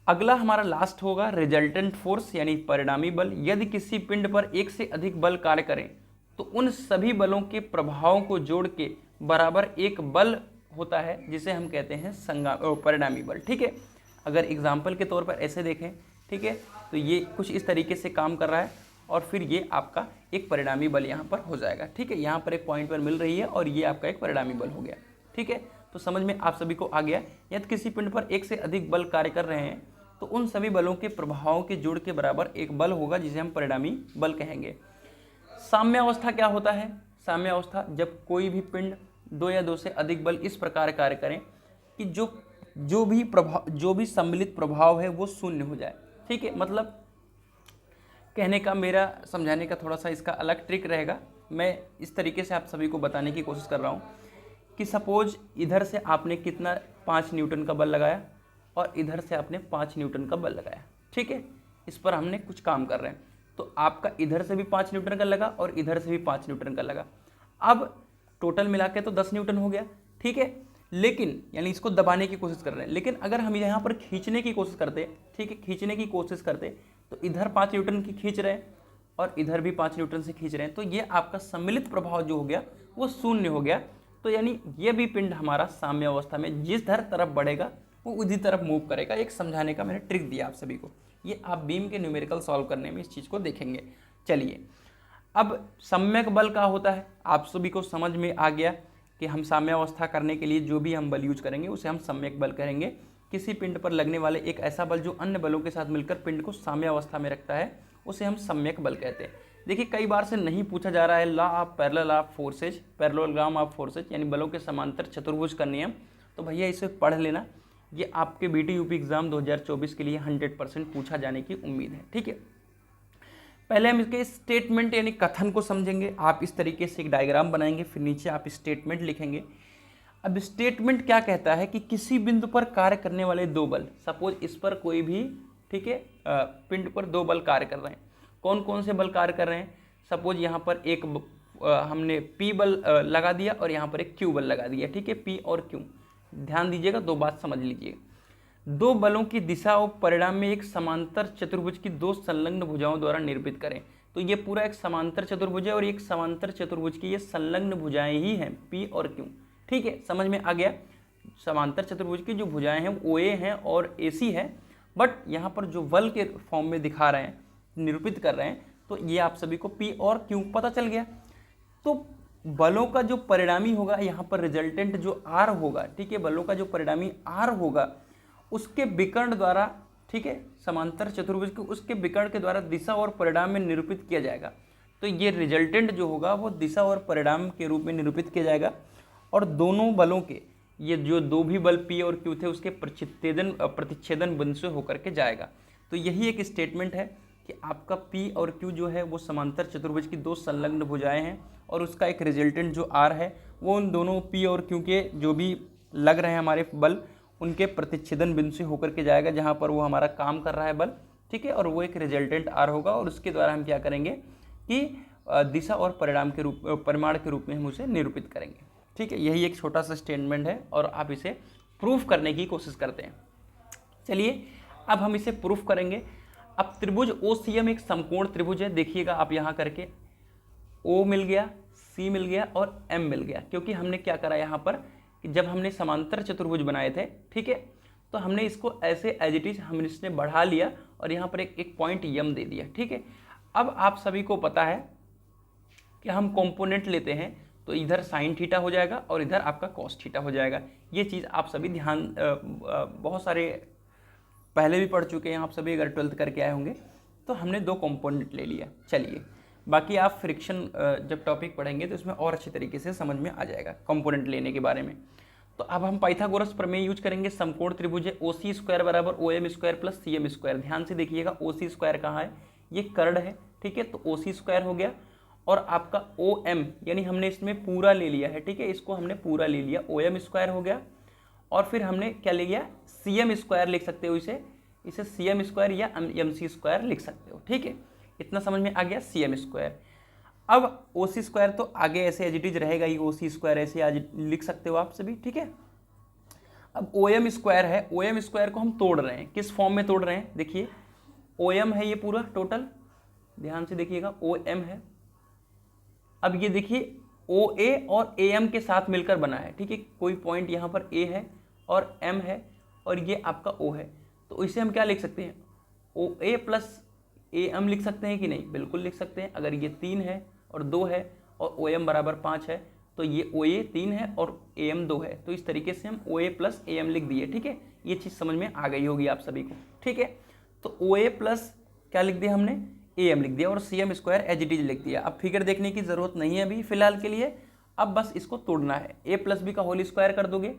अगला हमारा लास्ट होगा रिजल्टेंट फोर्स, यानी परिणामी बल। यदि किसी पिंड पर एक से अधिक बल कार्य करें तो उन सभी बलों के प्रभावों को जोड़ के बराबर एक बल होता है जिसे हम कहते हैं परिणामी बल। ठीक है, अगर एग्जाम्पल के तौर पर ऐसे देखें, ठीक है, तो ये कुछ इस तरीके से काम कर रहा है और फिर ये आपका एक परिणामी बल यहाँ पर हो जाएगा। ठीक है, यहाँ पर एक पॉइंट पर मिल रही है और ये आपका एक परिणामी बल हो गया। ठीक है, तो समझ में आप सभी को आ गया। यदि किसी पिंड पर एक से अधिक बल कार्य कर रहे हैं तो उन सभी बलों के प्रभावों के जोड़ के बराबर एक बल होगा जिसे हम परिणामी बल कहेंगे। साम्यावस्था क्या होता है? साम्यावस्था जब कोई भी पिंड दो या दो से अधिक बल इस प्रकार कार्य करें कि जो भी सम्मिलित प्रभाव है वो शून्य हो जाए। ठीक है, मतलब कहने का मेरा समझाने का थोड़ा सा इसका अलग ट्रिक रहेगा। मैं इस तरीके से आप सभी को बताने की कोशिश कर रहा हूँ कि सपोज इधर से आपने कितना 5 न्यूटन का बल लगाया और इधर से आपने 5 न्यूटन का बल लगाया। ठीक है, इस पर हमने कुछ काम कर रहे हैं, तो आपका इधर से भी 5 न्यूटन का लगा और इधर से भी 5 न्यूटन का लगा। अब टोटल मिला के तो 10 न्यूटन हो गया। ठीक है, लेकिन यानी इसको दबाने की कोशिश कर रहे हैं, लेकिन अगर हम यहाँ पर खींचने की कोशिश करते, ठीक है, खींचने की कोशिश करते तो इधर 5 न्यूटन की खींच रहे हैं और इधर भी 5 न्यूटन से खींच रहे हैं, तो ये आपका सम्मिलित प्रभाव जो हो गया वो शून्य हो गया। तो यानी ये भी पिंड हमारा साम्य अवस्था में जिस तरफ बढ़ेगा वो उसी तरफ मूव करेगा। एक समझाने का मैंने ट्रिक दिया आप सभी को, ये आप बीम के न्यूमेरिकल सॉल्व करने में इस चीज़ को देखेंगे। चलिए, अब सम्यक बल का होता है, आप सभी को समझ में आ गया कि हम साम्यावस्था करने के लिए जो भी हम बल यूज करेंगे उसे हम सम्यक बल करेंगे। किसी पिंड पर लगने वाले एक ऐसा बल जो अन्य बलों के साथ मिलकर पिंड को साम्यावस्था में रखता है उसे हम सम्यक बल कहते हैं। देखिए, कई बार से नहीं पूछा जा रहा है law of parallel of forces, parallelogram of forces, यानी बलों के समांतर चतुर्भुज का नियम, तो भैया इसे पढ़ लेना। ये आपके बीटी यूपी एग्जाम 2024 के लिए 100% पूछा जाने की उम्मीद है। ठीक है, पहले हम इसके स्टेटमेंट यानी कथन को समझेंगे। आप इस तरीके से एक डायग्राम बनाएंगे, फिर नीचे आप स्टेटमेंट लिखेंगे। अब स्टेटमेंट क्या कहता है कि किसी बिंदु पर कार्य करने वाले दो बल, सपोज इस पर कोई भी, ठीक है, पिंड पर दो बल कार्य कर रहे हैं। कौन कौन से बल कार्य कर रहे हैं? सपोज यहाँ पर एक हमने P बल लगा दिया और यहाँ पर एक Q बल लगा दिया। ठीक है, P और Q, ध्यान दीजिएगा, दो बात समझ लीजिए। दो बलों की दिशा और परिणाम में एक समांतर चतुर्भुज की दो संलग्न भुजाओं द्वारा निरूपित करें। तो ये पूरा एक समांतर चतुर्भुज है और एक समांतर चतुर्भुज की ये संलग्न भुजाएं ही हैं P और Q। ठीक है, समझ में आ गया। समांतर चतुर्भुज की जो भुजाएं हैं वो OA हैं और AC है, बट यहाँ पर जो बल के फॉर्म में दिखा रहे हैं, निरूपित कर रहे हैं, तो ये आप सभी को P और Q पता चल गया। तो बलों का जो परिणामी होगा यहाँ पर रिजल्टेंट जो R होगा, ठीक है, बलों का जो परिणामी R होगा उसके विकर्ण द्वारा, ठीक है, समांतर चतुर्भुज के उसके विकर्ण के द्वारा दिशा और परिणाम में निरूपित किया जाएगा। तो ये रिजल्टेंट जो होगा वो दिशा और परिणाम के रूप में निरूपित किया जाएगा और दोनों बलों के ये जो दो भी बल P और Q थे उसके प्रतिच्छेदन बिंदु से होकर के जाएगा। तो यही एक स्टेटमेंट है कि आपका P और Q जो है वो समांतर चतुर्भुज की दो संलग्न भुजाएं हैं और उसका एक रिजल्टेंट जो R है वो उन दोनों P और Q के जो भी लग रहे हैं हमारे बल उनके प्रतिच्छेदन बिंदु से होकर के जाएगा जहाँ पर वो हमारा काम कर रहा है बल, ठीक है, और वो एक रिजल्टेंट R होगा और उसके द्वारा हम क्या करेंगे कि दिशा और परिमाण के रूप में हम उसे निरूपित करेंगे, ठीक है। यही एक छोटा सा स्टेटमेंट है और आप इसे प्रूफ करने की कोशिश करते हैं। चलिए अब हम इसे प्रूफ करेंगे। अब त्रिभुज OCM एक समकोण त्रिभुज है, देखिएगा आप यहाँ करके O मिल गया, C मिल गया और M मिल गया, क्योंकि हमने क्या करा यहाँ पर कि जब हमने समांतर चतुर्भुज बनाए थे, ठीक है, तो हमने इसको ऐसे एज इट इज हमने इसने बढ़ा लिया और यहाँ पर एक पॉइंट M दे दिया, ठीक है। अब आप सभी को पता है कि हम कंपोनेंट लेते हैं तो इधर साइन थीटा हो जाएगा और इधर आपका कॉस थीटा हो जाएगा। ये चीज़ आप सभी ध्यान बहुत सारे पहले भी पढ़ चुके हैं, आप सभी अगर 12th करके आए होंगे तो हमने दो कंपोनेंट ले लिया। चलिए बाकी आप फ्रिक्शन जब टॉपिक पढ़ेंगे तो इसमें और अच्छे तरीके से समझ में आ जाएगा कंपोनेंट लेने के बारे में। तो अब हम पाइथागोरस प्रमेय यूज करेंगे। समकोण त्रिभुज है OC² बराबर OM² प्लस CM²। ध्यान से देखिएगा OC² कहाँ है, ये कर्ण है, ठीक है, तो OC² हो गया और आपका OM यानी हमने इसमें पूरा ले लिया है, ठीक है, इसको हमने पूरा ले लिया, OM² हो गया और फिर हमने क्या ले लिया CM² लिख सकते हो इसे CM² या MC² लिख सकते हो, ठीक है, इतना समझ में आ गया CM²। अब OC² तो आगे ऐसे एज इट इज रहेगा ही, OC² ऐसे आज लिख सकते हो आप सभी, ठीक है। अब OM² है, OM² को हम तोड़ रहे हैं, किस फॉर्म में तोड़ रहे हैं, देखिए OM है ये पूरा टोटल, ध्यान से देखिएगा OM है। अब ये देखिए OA और AM के साथ मिलकर बना है, ठीक है, कोई पॉइंट यहाँ पर A है और M है और ये आपका O है, तो इसे हम क्या लिख सकते हैं OA प्लस AM लिख सकते हैं कि नहीं, बिल्कुल लिख सकते हैं। अगर ये 3 है और 2 है और OM बराबर 5 है तो ये OA 3 है और AM 2 है, तो इस तरीके से हम OA प्लस AM लिख दिए, ठीक है, ये चीज़ समझ में आ गई होगी आप सभी को, ठीक है। तो OA प्लस क्या लिख दिया हमने AM लिख दिया और CM² एज इट इज लिख दिया। अब फिगर देखने की ज़रूरत नहीं है अभी फिलहाल के लिए, अब बस इसको तोड़ना है। A प्लस B का होल स्क्वायर कर दोगे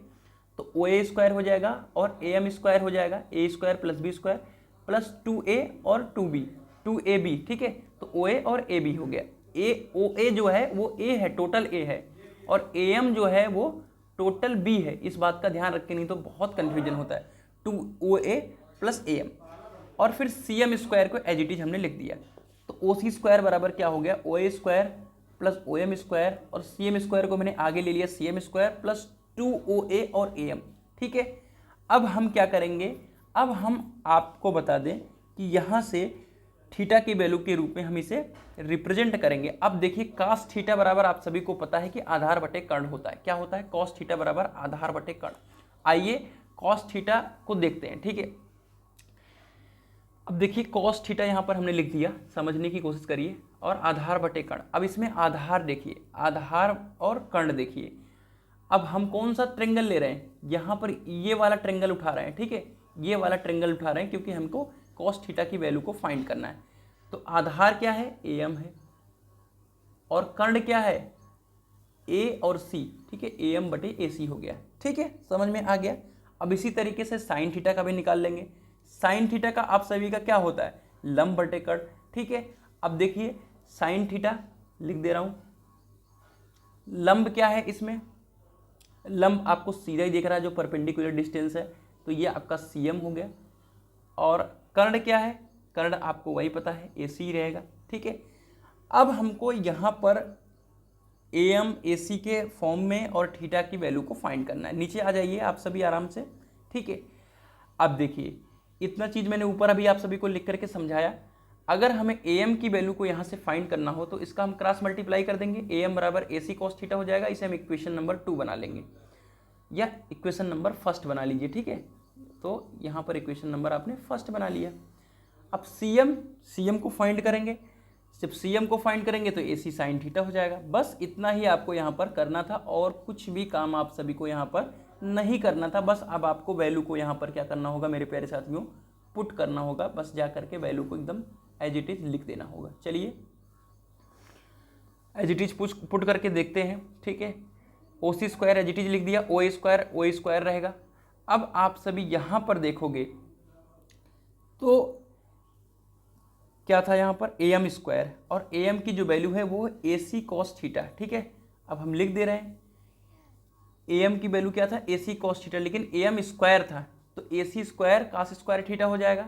तो OA² हो जाएगा और AM² हो जाएगा, A² plus B² plus 2A और 2AB, ठीक है, तो OA और AB हो गया। OA जो है वो A है, टोटल A है, और AM जो है वो टोटल B है। इस बात का ध्यान रखें, नहीं तो बहुत कन्फ्यूजन होता है। 2OA प्लस AM और फिर CM² को एज इट इज हमने लिख दिया, तो OC² बराबर क्या हो गया OA² प्लस OM² और CM² को मैंने आगे ले लिया CM² प्लस 2OA और AM, ठीक है। अब हम क्या करेंगे, अब हम आपको बता दें कि यहाँ से थीटा की वैल्यू के रूप में हम इसे रिप्रेजेंट करेंगे। अब देखिए cos थीटा बराबर आप सभी को पता है कि आधार बटे कर्ण होता है। क्या होता है, cos थीटा बराबर आधार बटे कर्ण। आइए cos थीटा को देखते हैं, ठीक है। अब देखिए cos थीटा यहाँ पर हमने लिख दिया, समझने की कोशिश करिए, और आधार बटे कर्ण। अब इसमें आधार देखिए, आधार और कर्ण देखिए। अब हम कौन सा ट्रेंगल ले रहे हैं, यहाँ पर ये वाला ट्रेंगल उठा रहे हैं, ठीक है, ये वाला ट्रेंगल उठा रहे हैं क्योंकि हमको cos थीटा की वैल्यू को फाइंड करना है। तो आधार क्या है AM है और कर्ण क्या है A और C, ठीक है, AM बटे AC हो गया, ठीक है, समझ में आ गया। अब इसी तरीके से साइन थीटा का भी निकाल लेंगे। साइन थीटा का आप सभी का क्या होता है लंब बटे कर्ण, ठीक है। अब देखिए साइन थीटा लिख दे रहा हूं, लंब क्या है इसमें, लंब आपको सीधा ही दिख रहा है जो परपेंडिकुलर डिस्टेंस है, तो ये आपका CM हो गया। और कर्ण क्या है, कर्ण आपको वही पता है AC रहेगा, ठीक है। अब हमको यहाँ पर AM AC के फॉर्म में और थीटा की वैल्यू को फाइंड करना है। नीचे आ जाइए आप सभी आराम से, ठीक है। अब देखिए इतना चीज़ मैंने ऊपर अभी आप सभी को लिख करके समझाया। अगर हमें AM की वैल्यू को यहाँ से फाइंड करना हो तो इसका हम क्रॉस मल्टीप्लाई कर देंगे, AM बराबर AC cos थीटा हो जाएगा। इसे हम इक्वेशन नंबर 2 बना लेंगे या इक्वेशन नंबर 1 बना लीजिए, ठीक है। तो यहाँ पर इक्वेशन नंबर आपने 1 बना लिया। अब CM को फाइंड करेंगे, जब CM को फाइंड करेंगे तो AC साइन थीटा हो जाएगा। बस इतना ही आपको यहाँ पर करना था और कुछ भी काम आप सभी को यहाँ पर नहीं करना था। बस अब आपको वैल्यू को यहाँ पर क्या करना होगा मेरे प्यारे साथियों, पुट करना होगा। बस जा करके वैल्यू को एकदम एज इट इज लिख देना होगा। चलिए एज इट इज पुट करके देखते हैं, ठीक है। ओ सी स्क्वायर एज इट इज लिख दिया, ओ ए स्क्वायर रहेगा। अब आप सभी यहाँ पर देखोगे तो क्या था यहाँ पर ए एम स्क्वायर, और ए एम की जो वैल्यू है वो ए सी कॉस थीटा, ठीक है। अब हम लिख दे रहे हैं ए एम की वैल्यू क्या था, ए सी कॉस थीटा, लेकिन ए एम स्क्वायर था तो ए सी स्क्वायर कास स्क्वायर थीटा हो जाएगा।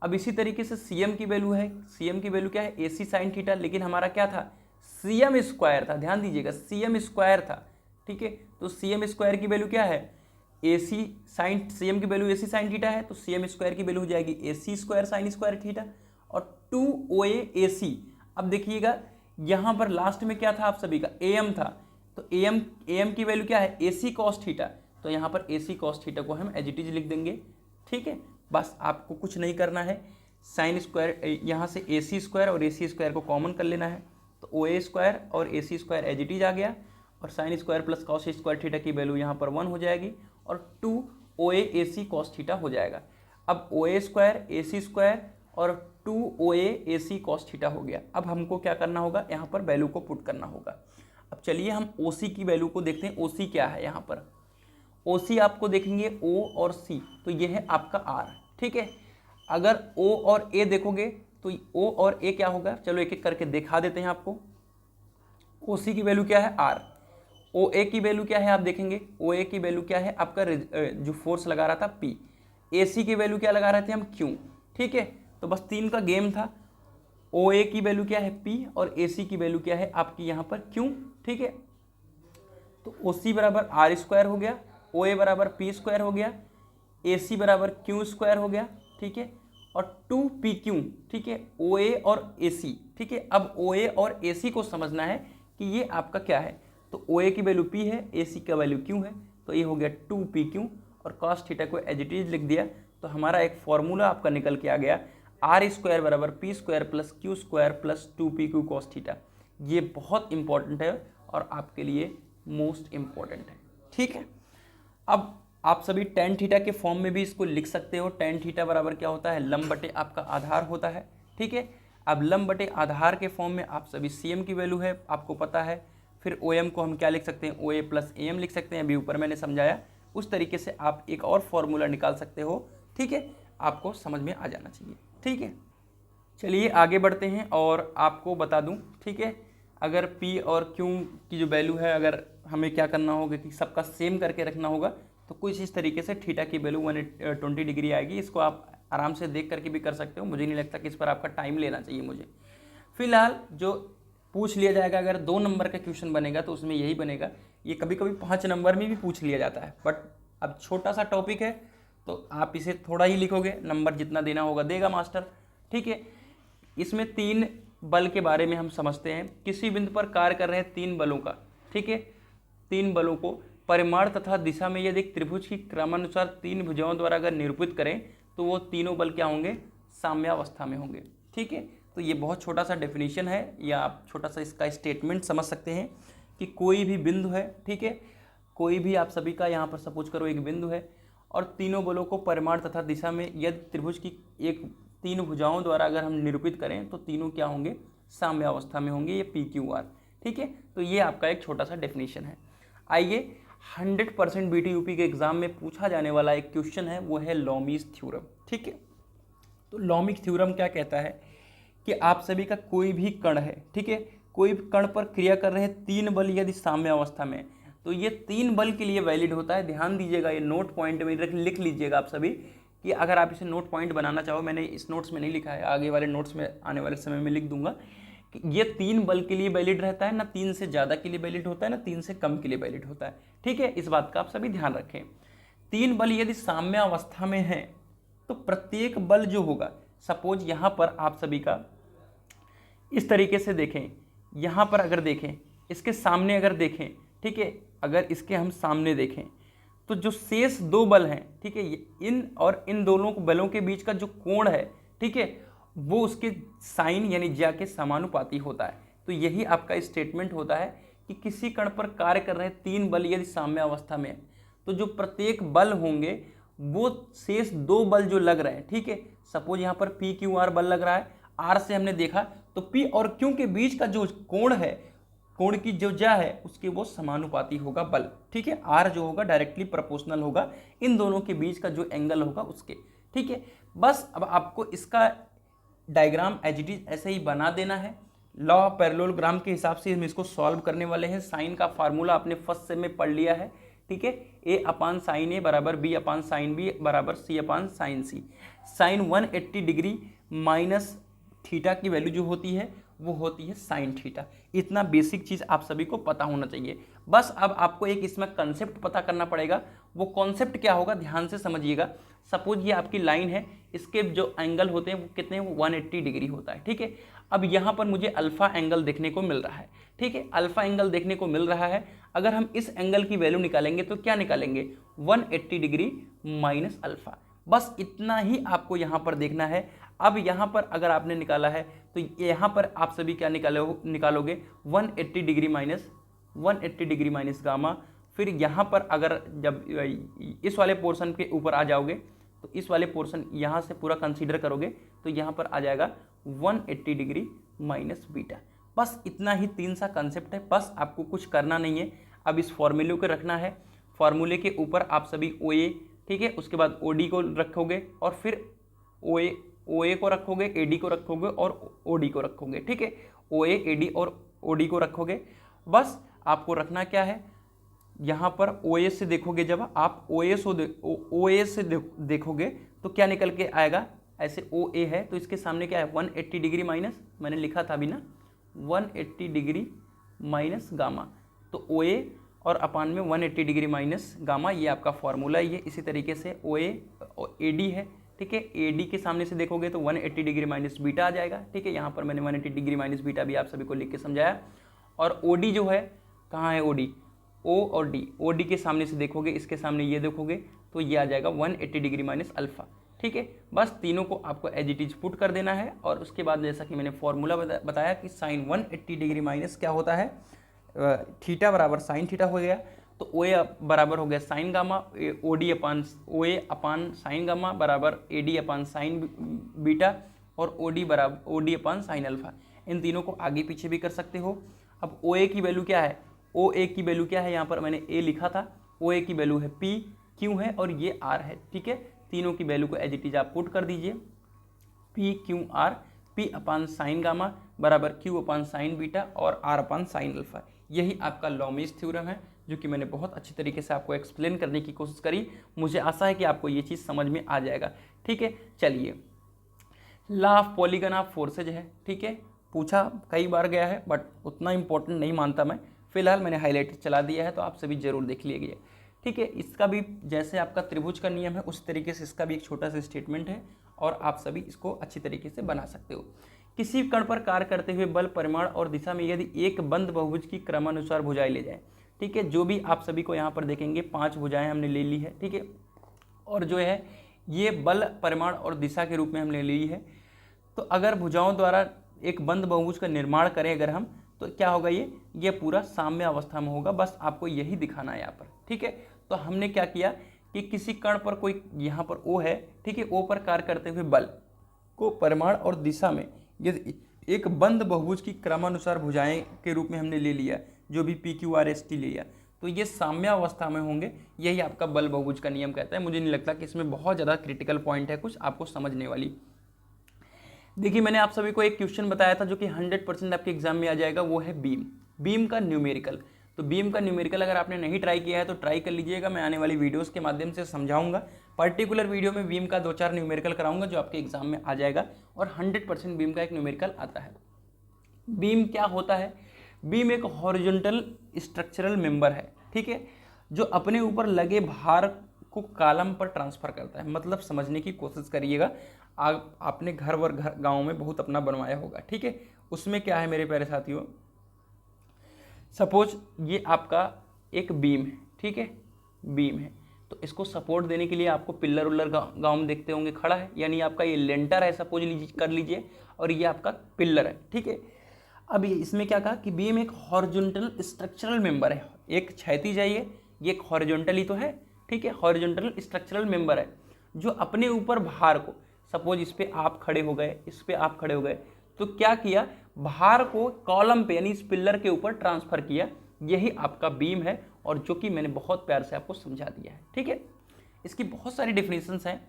अब इसी तरीके से सी एम की वैल्यू है, सी एम की वैल्यू क्या है, ए सी साइन थीटा, लेकिन हमारा क्या था, सी एम स्क्वायर था, ध्यान दीजिएगा सी एम स्क्वायर था, ठीक है। तो सी एम स्क्वायर की वैल्यू क्या है, ए सी साइन, सी एम की वैल्यू ए सी साइन थीटा है, तो सी एम स्क्वायर की वैल्यू हो जाएगी ए सी स्क्वायर साइन स्क्वायर थीटा, और 2 ए सी। अब देखिएगा यहाँ पर लास्ट में क्या था आप सभी का, ए एम था, तो ए एम की वैल्यू क्या है, ए सी कॉस थीटा, तो यहाँ पर ए सी कॉस थीटा को हम एज इट इज लिख देंगे, ठीक है। बस आपको कुछ नहीं करना है, साइन स्क्वायर यहाँ से ए सी स्क्वायर और ए सी स्क्वायर को कॉमन कर लेना है, तो ओ ए स्क्वायर और ए सी स्क्वायर एज इट इज आ गया, और sine square plus cos square theta की वैल्यू यहाँ पर 1 हो जाएगी, और 2 ओ ए सी कॉस थीटा हो जाएगा। अब ओ ए स्क्वायर ए सी स्क्वायर और 2 ओ ए सी कॉस थीटा हो गया। अब हमको क्या करना होगा, यहाँ पर वैल्यू को पुट करना होगा। अब चलिए हम ओ सी की वैल्यू को देखते हैं, ओ सी क्या है यहाँ पर। ओ सी आपको देखेंगे ओ और सी, तो ये है आपका आर, ठीक है। अगर ओ और ए देखोगे तो ओ और ए क्या होगा, चलो एक एक करके दिखा देते हैं आपको। ओ सी की वैल्यू क्या है आर, ओ ए की वैल्यू क्या है आप देखेंगे, ओ ए की वैल्यू क्या है आपका जो फोर्स लगा रहा था पी, ए सी की वैल्यू क्या लगा रहे थे हम क्यू, ठीक है। तो बस 3 का गेम था, ओ ए की वैल्यू क्या है पी और ए सी की वैल्यू क्या है आपकी यहाँ पर क्यू, ठीक है। तो ओ सी बराबर आर स्क्वायर हो गया, ओ ए बराबर पी स्क्वायर हो गया, ए सी बराबर क्यू स्क्वायर हो गया, ठीक है, और 2 पी क्यू, ठीक है, ओ ए और ए सी, ठीक है। अब ओ ए और ए सी को समझना है कि ये आपका क्या है, तो ओ ए की वैल्यू पी है, ए सी का वैल्यू क्यू है, तो ये हो गया 2 पी क्यू, और कॉस थीटा को एज इट इज लिख दिया, तो हमारा एक फॉर्मूला आपका निकल के आ गया, आर स्क्वायर बराबर P square plus Q square plus 2 P Q cos theta. ये बहुत इंपॉर्टेंट है और आपके लिए मोस्ट इंपॉर्टेंट है, ठीक है। अब आप सभी टेन थीटा के फॉर्म में भी इसको लिख सकते हो, टेन थीटा बराबर क्या होता है, लंब बटे आपका आधार होता है, ठीक है। अब लंब बटे आधार के फॉर्म में आप सभी सी एम की वैल्यू है आपको पता है, फिर ओ एम को हम क्या लिख सकते हैं, ओ ए प्लस ए एम लिख सकते हैं, अभी ऊपर मैंने समझाया, उस तरीके से आप एक और फॉर्मूला निकाल सकते हो, ठीक है। आपको समझ में आ जाना चाहिए, ठीक है। चलिए आगे बढ़ते हैं और आपको बता दूं, ठीक है, अगर P और Q की जो वैल्यू है, अगर हमें क्या करना होगा कि सबका सेम करके रखना होगा, तो कुछ इस तरीके से थीटा की वैल्यू 120 डिग्री आएगी। इसको आप आराम से देख करके भी कर सकते हो, मुझे नहीं लगता कि इस पर आपका टाइम लेना चाहिए मुझे। फिलहाल जो पूछ लिया जाएगा, अगर 2 नंबर का क्वेश्चन बनेगा तो उसमें यही बनेगा, ये कभी कभी 5 नंबर में भी पूछ लिया जाता है, बट अब छोटा सा टॉपिक है तो आप इसे थोड़ा ही लिखोगे, नंबर जितना देना होगा देगा मास्टर, ठीक है। इसमें 3 बल के बारे में हम समझते हैं, किसी बिंदु पर कार्य कर रहे हैं 3 बलों का, ठीक है। 3 बलों को परिमाण तथा दिशा में यदि त्रिभुज की क्रमानुसार 3 भुजाओं द्वारा अगर निरूपित करें तो वो तीनों बल क्या होंगे, साम्यावस्था में होंगे, ठीक है। तो ये बहुत छोटा सा डेफिनेशन है, या आप छोटा सा इसका स्टेटमेंट समझ सकते हैं कि कोई भी बिंदु है, ठीक है, कोई भी आप सभी का यहाँ पर सपोज करो एक बिंदु है, और तीनों बलों को परिमाण तथा दिशा में यदि त्रिभुज की 3 भुजाओं द्वारा अगर हम निरूपित करें तो तीनों क्या होंगे, साम्यावस्था में होंगे, ये पी क्यू आर, ठीक है। तो ये आपका एक छोटा सा डेफिनेशन है। आइए 100% बीटीयूपी के एग्जाम में पूछा जाने वाला एक क्वेश्चन है, वो है लॉमीज थ्योरम, ठीक है। तो लॉमीज थ्योरम क्या कहता है कि आप सभी का कोई भी कण है, ठीक है, कोई भी कण पर क्रिया कर रहे हैं 3 बल यदि साम्यावस्था में, तो ये 3 बल के लिए वैलिड होता है। ध्यान दीजिएगा, ये नोट पॉइंट में लिख लीजिएगा आप सभी, कि अगर आप इसे नोट पॉइंट बनाना चाहो, मैंने इस नोट्स में नहीं लिखा है, आगे वाले नोट्स में आने वाले समय में लिख दूंगा कि ये 3 बल के लिए वैलिड रहता है, ना 3 से ज़्यादा के लिए वैलिड होता है, ना 3 से कम के लिए वैलिड होता है, ठीक है। इस बात का आप सभी ध्यान रखें। 3 बल यदि साम्यावस्था में है तो प्रत्येक बल जो होगा, सपोज यहाँ पर आप सभी का इस तरीके से देखें, यहाँ पर अगर देखें, इसके सामने अगर देखें, ठीक है, अगर इसके हम सामने देखें तो जो शेष 2 बल हैं, ठीक है, इन और इन दोनों बलों के बीच का जो कोण है, ठीक है, वो उसके साइन यानी ज्या के समानुपाती होता है। तो यही आपका स्टेटमेंट होता है कि किसी कण पर कार्य कर रहे 3 बल यदि साम्यावस्था में है, तो जो प्रत्येक बल होंगे वो शेष 2 बल जो लग रहे हैं, ठीक है, सपोज यहाँ पर पी क्यू आर बल लग रहा है, आर से हमने देखा तो पी और क्यू के बीच का जो कोण है कोण की जो ज्या है उसके वो समानुपाती होगा बल, ठीक है। आर जो होगा डायरेक्टली प्रोपोर्शनल होगा इन दोनों के बीच का जो एंगल होगा उसके, ठीक है। बस अब आपको इसका डायग्राम एज इट इज ऐसे ही बना देना है। लॉ ऑफ पैरेललोग्राम के हिसाब से हम इसको सॉल्व करने वाले हैं। साइन का फार्मूला आपने फर्स्ट सेम में पढ़ लिया है, ठीक है। ए अपान साइन ए बराबर बी अपान साइन बी बराबर सी अपान साइन सी। साइन 180 डिग्री माइनस थीटा की वैल्यू जो होती है वो होती है साइन थीटा। इतना बेसिक चीज़ आप सभी को पता होना चाहिए। बस अब आपको एक इसमें कंसेप्ट पता करना पड़ेगा। वो कॉन्सेप्ट क्या होगा ध्यान से समझिएगा। सपोज ये आपकी लाइन है, इसके जो एंगल होते हैं वो कितने हैं, वो 180 डिग्री होता है, ठीक है। अब यहाँ पर मुझे अल्फा एंगल देखने को मिल रहा है, ठीक है। अल्फा एंगल देखने को मिल रहा है। अगर हम इस एंगल की वैल्यू निकालेंगे तो क्या निकालेंगे, 180 डिग्री माइनस अल्फा। बस इतना ही आपको यहाँ पर देखना है। अब यहाँ पर अगर आपने निकाला है तो यहाँ पर आप सभी क्या निकालोगे 180 डिग्री माइनस गामा। फिर यहाँ पर अगर जब इस वाले पोर्शन के ऊपर आ जाओगे तो इस वाले पोर्शन यहाँ से पूरा कंसीडर करोगे तो यहाँ पर आ जाएगा 180 डिग्री माइनस बीटा। बस इतना ही 3 सा कंसेप्ट है। बस आपको कुछ करना नहीं है। अब इस फॉर्मूले को रखना है। फॉर्मूले के ऊपर आप सभी OA, ठीक है, उसके बाद OD को रखोगे और फिर OA को रखोगे, AD को रखोगे और OD को रखोगे, ठीक है। OA, AD और OD को रखोगे। बस आपको रखना क्या है, यहाँ पर OA से देखोगे, जब आप OA से देखोगे तो क्या निकल के आएगा, ऐसे OA है तो इसके सामने क्या है 180 डिग्री माइनस, मैंने लिखा था अभी ना 180 डिग्री माइनस गामा। तो OA और अपान में 180 डिग्री माइनस गामा, ये आपका फॉर्मूला ही है। इसी तरीके से OA AD है, ठीक है। AD के सामने से देखोगे तो 180 डिग्री माइनस बीटा आ जाएगा, ठीक है। यहाँ पर मैंने 180 डिग्री माइनस बीटा भी आप सभी को लिख के समझाया। और OD जो है, कहाँ है OD, O और D। OD के सामने से देखोगे, इसके सामने ये देखोगे तो ये आ जाएगा 180 डिग्री माइनस अल्फा, ठीक है। बस तीनों को आपको एज इट इज पुट कर देना है। और उसके बाद जैसा कि मैंने फॉर्मूला बताया कि साइन 180 डिग्री माइनस क्या होता है, थीटा बराबर साइन थीटा हो गया। तो OA बराबर हो गया साइन गामा, OA अपान साइन गामा बराबर AD अपान साइन बीटा और OD अपान साइन अल्फा। इन तीनों को आगे पीछे भी कर सकते हो। अब OA की वैल्यू क्या है, OA की वैल्यू क्या है, यहाँ पर मैंने A लिखा था। OA की वैल्यू है P, Q है और ये R है, ठीक है। तीनों की वैल्यू को एज इट इज आप पुट कर दीजिए। P Q R, P अपान साइन गामा बराबर Q अपान साइन बीटा और R अपान साइन अल्फा। यही आपका लॉमीज थ्योरम है, जो कि मैंने बहुत अच्छी तरीके से आपको एक्सप्लेन करने की कोशिश करी। मुझे आशा है कि आपको ये चीज़ समझ में आ जाएगा, ठीक है। चलिए, law of polygon of forces है, ठीक है। पूछा कई बार गया है बट उतना इंपॉर्टेंट नहीं मानता मैं। फिलहाल मैंने हाईलाइट चला दिया है तो आप सभी जरूर देख लीजिए, ठीक है। इसका भी जैसे आपका त्रिभुज का नियम है उस तरीके से इसका भी एक छोटा सा स्टेटमेंट है और आप सभी इसको अच्छी तरीके से बना सकते हो। किसी कण पर कार्य करते हुए बल, परिमाण और दिशा में यदि एक बंद बहुभुज की क्रमानुसार भुजाएं ले जाए, ठीक है। जो भी आप सभी को यहाँ पर देखेंगे 5 भुजाएं हमने ले ली है, ठीक है। और जो है ये बल, परिमाण और दिशा के रूप में हमने ली है। तो अगर भुजाओं द्वारा एक बंद बहुभुज का निर्माण करें अगर हम, तो क्या होगा, ये पूरा साम्य अवस्था में होगा। बस आपको यही दिखाना है यहाँ पर, ठीक है। तो हमने क्या किया कि किसी कण पर कोई यहाँ पर O है, ठीक है। O पर कार्य करते हुए बल को परिमाण और दिशा में यदि एक बंद बहुभुज की क्रमानुसार भुजाएं के रूप में हमने ले लिया, जो भी PQRST ले लिया, तो ये साम्य अवस्था में होंगे। यही आपका बल बहुभुज का नियम कहता है। मुझे नहीं लगता कि इसमें बहुत ज़्यादा क्रिटिकल पॉइंट है कुछ आपको समझने वाली। देखिए, मैंने आप सभी को एक क्वेश्चन बताया था जो कि 100% आपके एग्जाम में आ जाएगा, वो है बीम का न्यूमेरिकल। तो बीम का न्यूमेरिकल अगर आपने नहीं ट्राई किया है तो ट्राई कर लीजिएगा। मैं आने वाली वीडियोस के माध्यम से समझाऊंगा। पर्टिकुलर वीडियो में बीम का 2-4 न्यूमेरिकल कराऊंगा जो आपके एग्जाम में आ जाएगा और 100% बीम का एक न्यूमेरिकल आता है। बीम क्या होता है, बीम एक हॉरिजॉन्टल स्ट्रक्चरल मेंबर है, ठीक है, जो अपने ऊपर लगे भार को कॉलम पर ट्रांसफर करता है। मतलब समझने की कोशिश करिएगा। आपने घर गाँव में बहुत अपना बनवाया होगा, ठीक है। उसमें क्या है मेरे प्यारे साथियों, सपोज ये आपका एक बीम है, ठीक है, बीम है। तो इसको सपोर्ट देने के लिए आपको पिल्लर उल्लर गाँव में देखते होंगे खड़ा है, यानी आपका ये लेंटर है सपोज कर लीजिए, और ये आपका पिल्लर है, ठीक है। अब ये इसमें क्या कहा कि बीम एक हॉरिजॉन्टल स्ट्रक्चरल मेंबर है। एक क्षैतिज है, ये एक हॉरिजॉन्टल ही तो है, ठीक है। हॉरिजॉन्टल स्ट्रक्चरल मेंबर है जो अपने ऊपर भार को, सपोज इस पर आप खड़े हो गए, इस पर आप खड़े हो गए, तो क्या किया, भार को कॉलम पे यानी इस पिलर के ऊपर ट्रांसफर किया, यही आपका बीम है, और जो कि मैंने बहुत प्यार से आपको समझा दिया है। ठीक है, इसकी बहुत सारी डेफिनेशंस हैं।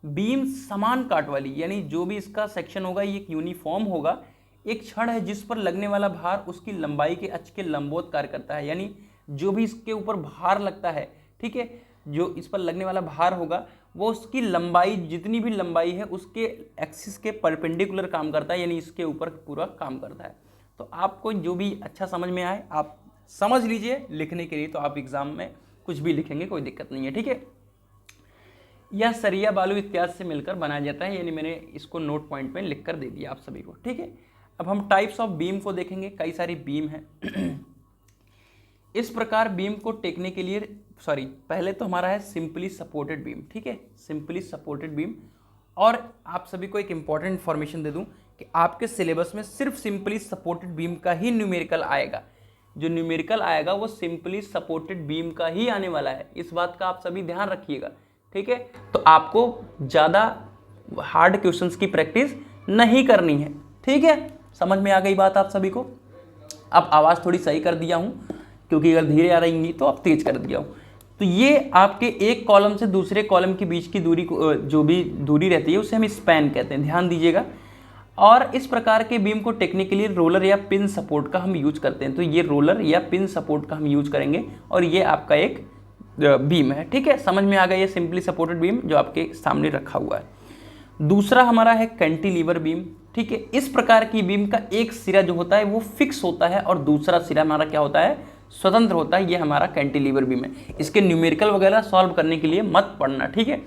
बीम समान काट वाली, यानी जो भी इसका सेक्शन होगा ये एक यूनिफॉर्म होगा। एक छड़ है जिस पर लगने वाला भार उसकी लंबाई के अक्ष के लंबवत कार्य करता है, यानी जो भी इसके ऊपर भार लगता है, ठीक है, जो इस पर लगने वाला भार होगा वो उसकी लंबाई, जितनी भी लंबाई है उसके एक्सिस के परपेंडिकुलर काम करता है, यानी इसके ऊपर पूरा काम करता है। तो आपको जो भी अच्छा समझ में आए आप समझ लीजिए, लिखने के लिए तो आप एग्जाम में कुछ भी लिखेंगे, कोई दिक्कत नहीं है। ठीक है, यह सरिया बालू इत्यादि से मिलकर बनाया जाता है, यानी मैंने इसको नोट पॉइंट में लिख कर दे दिया आप सभी को। ठीक है, अब हम टाइप्स ऑफ बीम को देखेंगे। कई सारी बीम है। इस प्रकार बीम को टेकने के लिए, पहले तो हमारा है सिंपली सपोर्टेड बीम। ठीक है, सिंपली सपोर्टेड बीम। और आप सभी को एक इंपॉर्टेंट इन्फॉर्मेशन दे दूं कि आपके सिलेबस में सिर्फ सिंपली सपोर्टेड बीम का ही न्यूमेरिकल आएगा। जो न्यूमेरिकल आएगा वो सिंपली सपोर्टेड बीम का ही आने वाला है, इस बात का आप सभी ध्यान रखिएगा। ठीक है, तो आपको ज़्यादा हार्ड क्वेश्चंस की प्रैक्टिस नहीं करनी है। ठीक है, समझ में आ गई बात आप सभी को। अब आवाज़ थोड़ी सही कर दिया हूँ, क्योंकि अगर धीरे आ रही तो अब तेज कर दिया हूँ। तो ये आपके एक कॉलम से दूसरे कॉलम के बीच की दूरी को, जो भी दूरी रहती है उसे हम स्पैन कहते हैं, ध्यान दीजिएगा। और इस प्रकार के बीम को टेकने के लिए रोलर या पिन सपोर्ट का हम यूज करते हैं। तो ये रोलर या पिन सपोर्ट का हम यूज करेंगे, और ये आपका एक बीम है। ठीक है, समझ में आ गया, ये सिंपली सपोर्टेड बीम जो आपके सामने रखा हुआ है। दूसरा हमारा है कैंटिलीवर बीम। ठीक है, इस प्रकार की बीम का एक सिरा जो होता है वो फिक्स होता है, और दूसरा सिरा हमारा क्या होता है, स्वतंत्र होता है। ये हमारा कैंटिलीवर बीम है। इसके न्यूमेरिकल वगैरह सॉल्व करने के लिए मत पढ़ना। ठीक है,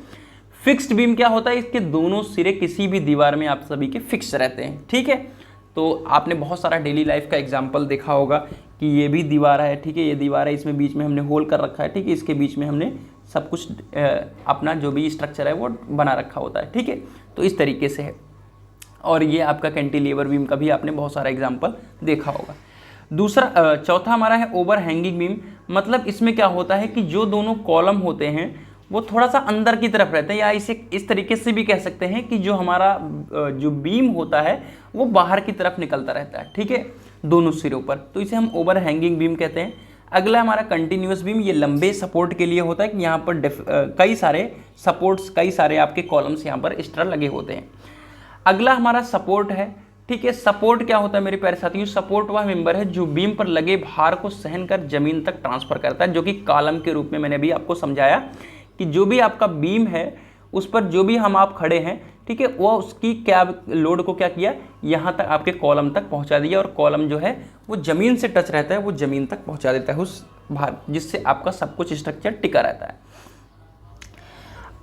फिक्स्ड बीम क्या होता है, इसके दोनों सिरे किसी भी दीवार में आप सभी के फिक्स रहते हैं। ठीक है, तो आपने बहुत सारा डेली लाइफ का एग्जाम्पल देखा होगा कि ये भी दीवार है। ठीक है, ये दीवार है, इसमें बीच में हमने होल कर रखा है। ठीक है, इसके बीच में हमने सब कुछ अपना जो भी स्ट्रक्चर है वो बना रखा होता है। ठीक है, तो इस तरीके से है। और ये आपका कैंटिलीवर बीम का भी आपने बहुत सारा एग्जाम्पल देखा होगा। दूसरा चौथा हमारा है ओवर हैंगिंग बीम। मतलब इसमें क्या होता है कि जो दोनों कॉलम होते हैं वो थोड़ा सा अंदर की तरफ रहते हैं, या इसे इस तरीके से भी कह सकते हैं कि जो हमारा जो बीम होता है वो बाहर की तरफ निकलता रहता है। ठीक है, दोनों सिरों पर, तो इसे हम ओवर हैंगिंग बीम कहते हैं। अगला हमारा कंटिन्यूअस बीम। ये लंबे सपोर्ट के लिए होता है कि यहाँ पर कई सारे सपोर्ट्स, कई सारे आपके कॉलम्स यहाँ पर एक्स्ट्रा लगे होते हैं। अगला हमारा सपोर्ट है। ठीक है, सपोर्ट क्या होता है मेरे प्यारे साथियों, सपोर्ट वह मेंबर है जो बीम पर लगे भार को सहन कर जमीन तक ट्रांसफर करता है, जो कि कॉलम के रूप में मैंने अभी आपको समझाया कि जो भी आपका बीम है उस पर जो भी हम आप खड़े हैं, ठीक है, वो उसकी क्या लोड को क्या किया, यहाँ तक आपके कॉलम तक पहुँचा दिया, और कॉलम जो है वो ज़मीन से टच रहता है, वो ज़मीन तक पहुँचा देता है उस भार, जिससे आपका सब कुछ स्ट्रक्चर टिका रहता है।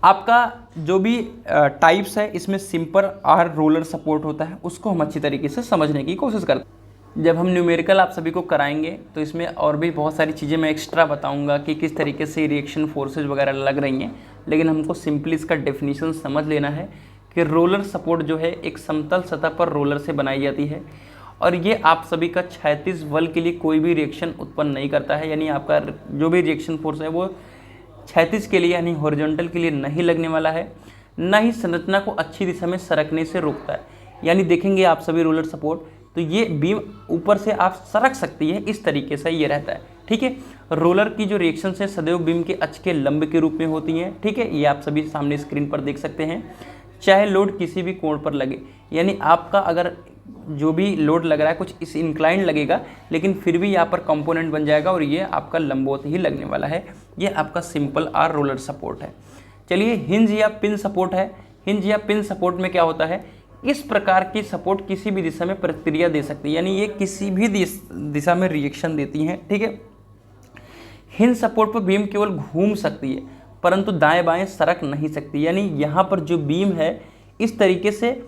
आपका जो भी टाइप्स है इसमें सिंपल और रोलर सपोर्ट होता है, उसको हम अच्छी तरीके से समझने की कोशिश करते हैं। जब हम न्यूमेरिकल आप सभी को कराएंगे तो इसमें और भी बहुत सारी चीज़ें मैं एक्स्ट्रा बताऊंगा कि किस तरीके से रिएक्शन फोर्सेज वगैरह लग रही हैं, लेकिन हमको सिंपली इसका डेफिनेशन समझ लेना है कि रोलर सपोर्ट जो है एक समतल सतह पर रोलर से बनाई जाती है, और ये आप सभी का क्षैतिज बल के लिए कोई भी रिएक्शन उत्पन्न नहीं करता है, यानी आपका जो भी रिएक्शन फोर्स है वो क्षैतिज के लिए यानी हॉरिजॉन्टल के लिए नहीं लगने वाला है, न ही संरचना को अच्छी दिशा में सरकने से रोकता है। यानी देखेंगे आप सभी रोलर सपोर्ट, तो ये बीम ऊपर से आप सरक सकती है, इस तरीके से ये रहता है। ठीक है, रोलर की जो रिएक्शन है सदैव बीम के अक्ष के लंब के रूप में होती हैं। ठीक है, ये आप सभी सामने स्क्रीन पर देख सकते हैं, चाहे लोड किसी भी कोण पर लगे, यानी आपका अगर जो भी लोड लग रहा है कुछ इस इंक्लाइन लगेगा, लेकिन फिर भी यहाँ पर कंपोनेंट बन जाएगा और ये आपका लंबवत ही लगने वाला है। ये आपका सिंपल आर रोलर सपोर्ट है। चलिए हिंज या पिन सपोर्ट है। हिंज या पिन सपोर्ट में क्या होता है, इस प्रकार की सपोर्ट किसी भी दिशा में प्रतिक्रिया दे सकती है, यानी ये किसी भी दिशा में रिएक्शन देती हैं। ठीक है, हिंज सपोर्ट पर बीम केवल घूम सकती है परंतु दाएं बाएं सरक नहीं सकती, यानी यहाँ पर जो बीम है इस तरीके से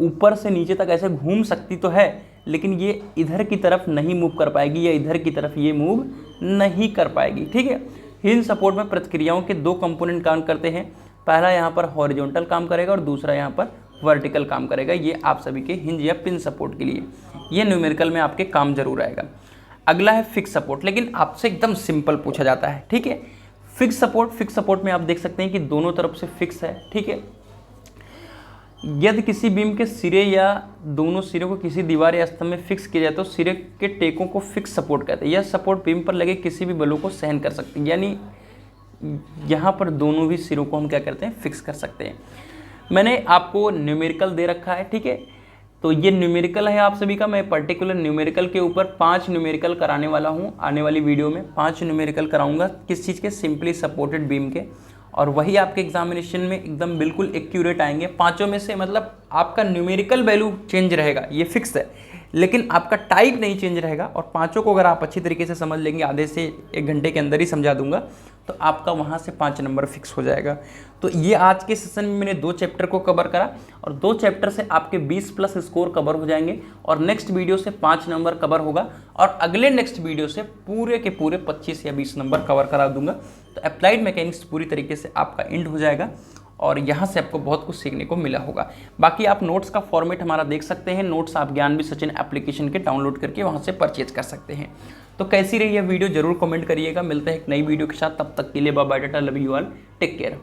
ऊपर से नीचे तक ऐसे घूम सकती तो है, लेकिन ये इधर की तरफ नहीं मूव कर पाएगी या इधर की तरफ ये मूव नहीं कर पाएगी। ठीक है, हिंज सपोर्ट में प्रतिक्रियाओं के दो कंपोनेंट काम करते हैं, पहला यहाँ पर हॉरिजॉन्टल काम करेगा और दूसरा यहाँ पर वर्टिकल काम करेगा। ये आप सभी के हिंज या पिन सपोर्ट के लिए, ये न्यूमेरिकल में आपके काम जरूर आएगा। अगला है फिक्स सपोर्ट, लेकिन आपसे एकदम सिंपल पूछा जाता है। ठीक है, फिक्स सपोर्ट में आप देख सकते हैं कि दोनों तरफ से फिक्स है। ठीक है, यदि किसी बीम के सिरे या दोनों सिरों को किसी दीवार या स्तंभ में फिक्स किया जाए तो सिरे के टेकों को फिक्स सपोर्ट कहते हैं। यह सपोर्ट बीम पर लगे किसी भी बलों को सहन कर सकती है, यानी यहाँ पर दोनों भी सिरों को हम क्या करते हैं, फिक्स कर सकते हैं। मैंने आपको न्यूमेरिकल दे रखा है, ठीक है, तो ये न्यूमेरिकल है आप सभी का। मैं पर्टिकुलर न्यूमेरिकल के ऊपर 5 न्यूमेरिकल कराने वाला हूँ आने वाली वीडियो में। 5 न्यूमेरिकल कराऊंगा किस चीज़ के, सिंपली सपोर्टेड बीम के, और वही आपके एग्जामिनेशन में एकदम बिल्कुल एक्यूरेट आएंगे। पाँचों में से मतलब आपका न्यूमेरिकल वैल्यू चेंज रहेगा, ये फिक्स है, लेकिन आपका टाइप नहीं चेंज रहेगा। और पाँचों को अगर आप अच्छी तरीके से समझ लेंगे, आधे से 1 घंटे के अंदर ही समझा दूंगा, तो आपका वहाँ से 5 नंबर फिक्स हो जाएगा। तो ये आज के सेशन में मैंने 2 चैप्टर को कवर करा, और 2 चैप्टर से आपके 20+ स्कोर कवर हो जाएंगे, और नेक्स्ट वीडियो से 5 नंबर कवर होगा, और अगले नेक्स्ट वीडियो से पूरे के पूरे 25 या 20 नंबर कवर करा दूंगा। तो अप्लाइड मैकेनिक्स पूरी तरीके से आपका एंड हो जाएगा, और यहाँ से आपको बहुत कुछ सीखने को मिला होगा। बाकी आप नोट्स का फॉर्मेट हमारा देख सकते हैं। नोट्स आप ज्ञानविद सचिन एप्लीकेशन के डाउनलोड करके वहाँ से परचेज कर सकते हैं। तो कैसी रही यह वीडियो जरूर कमेंट करिएगा। मिलते हैं एक नई वीडियो के साथ, तब तक के लिए bye bye, tata, love you all, take care.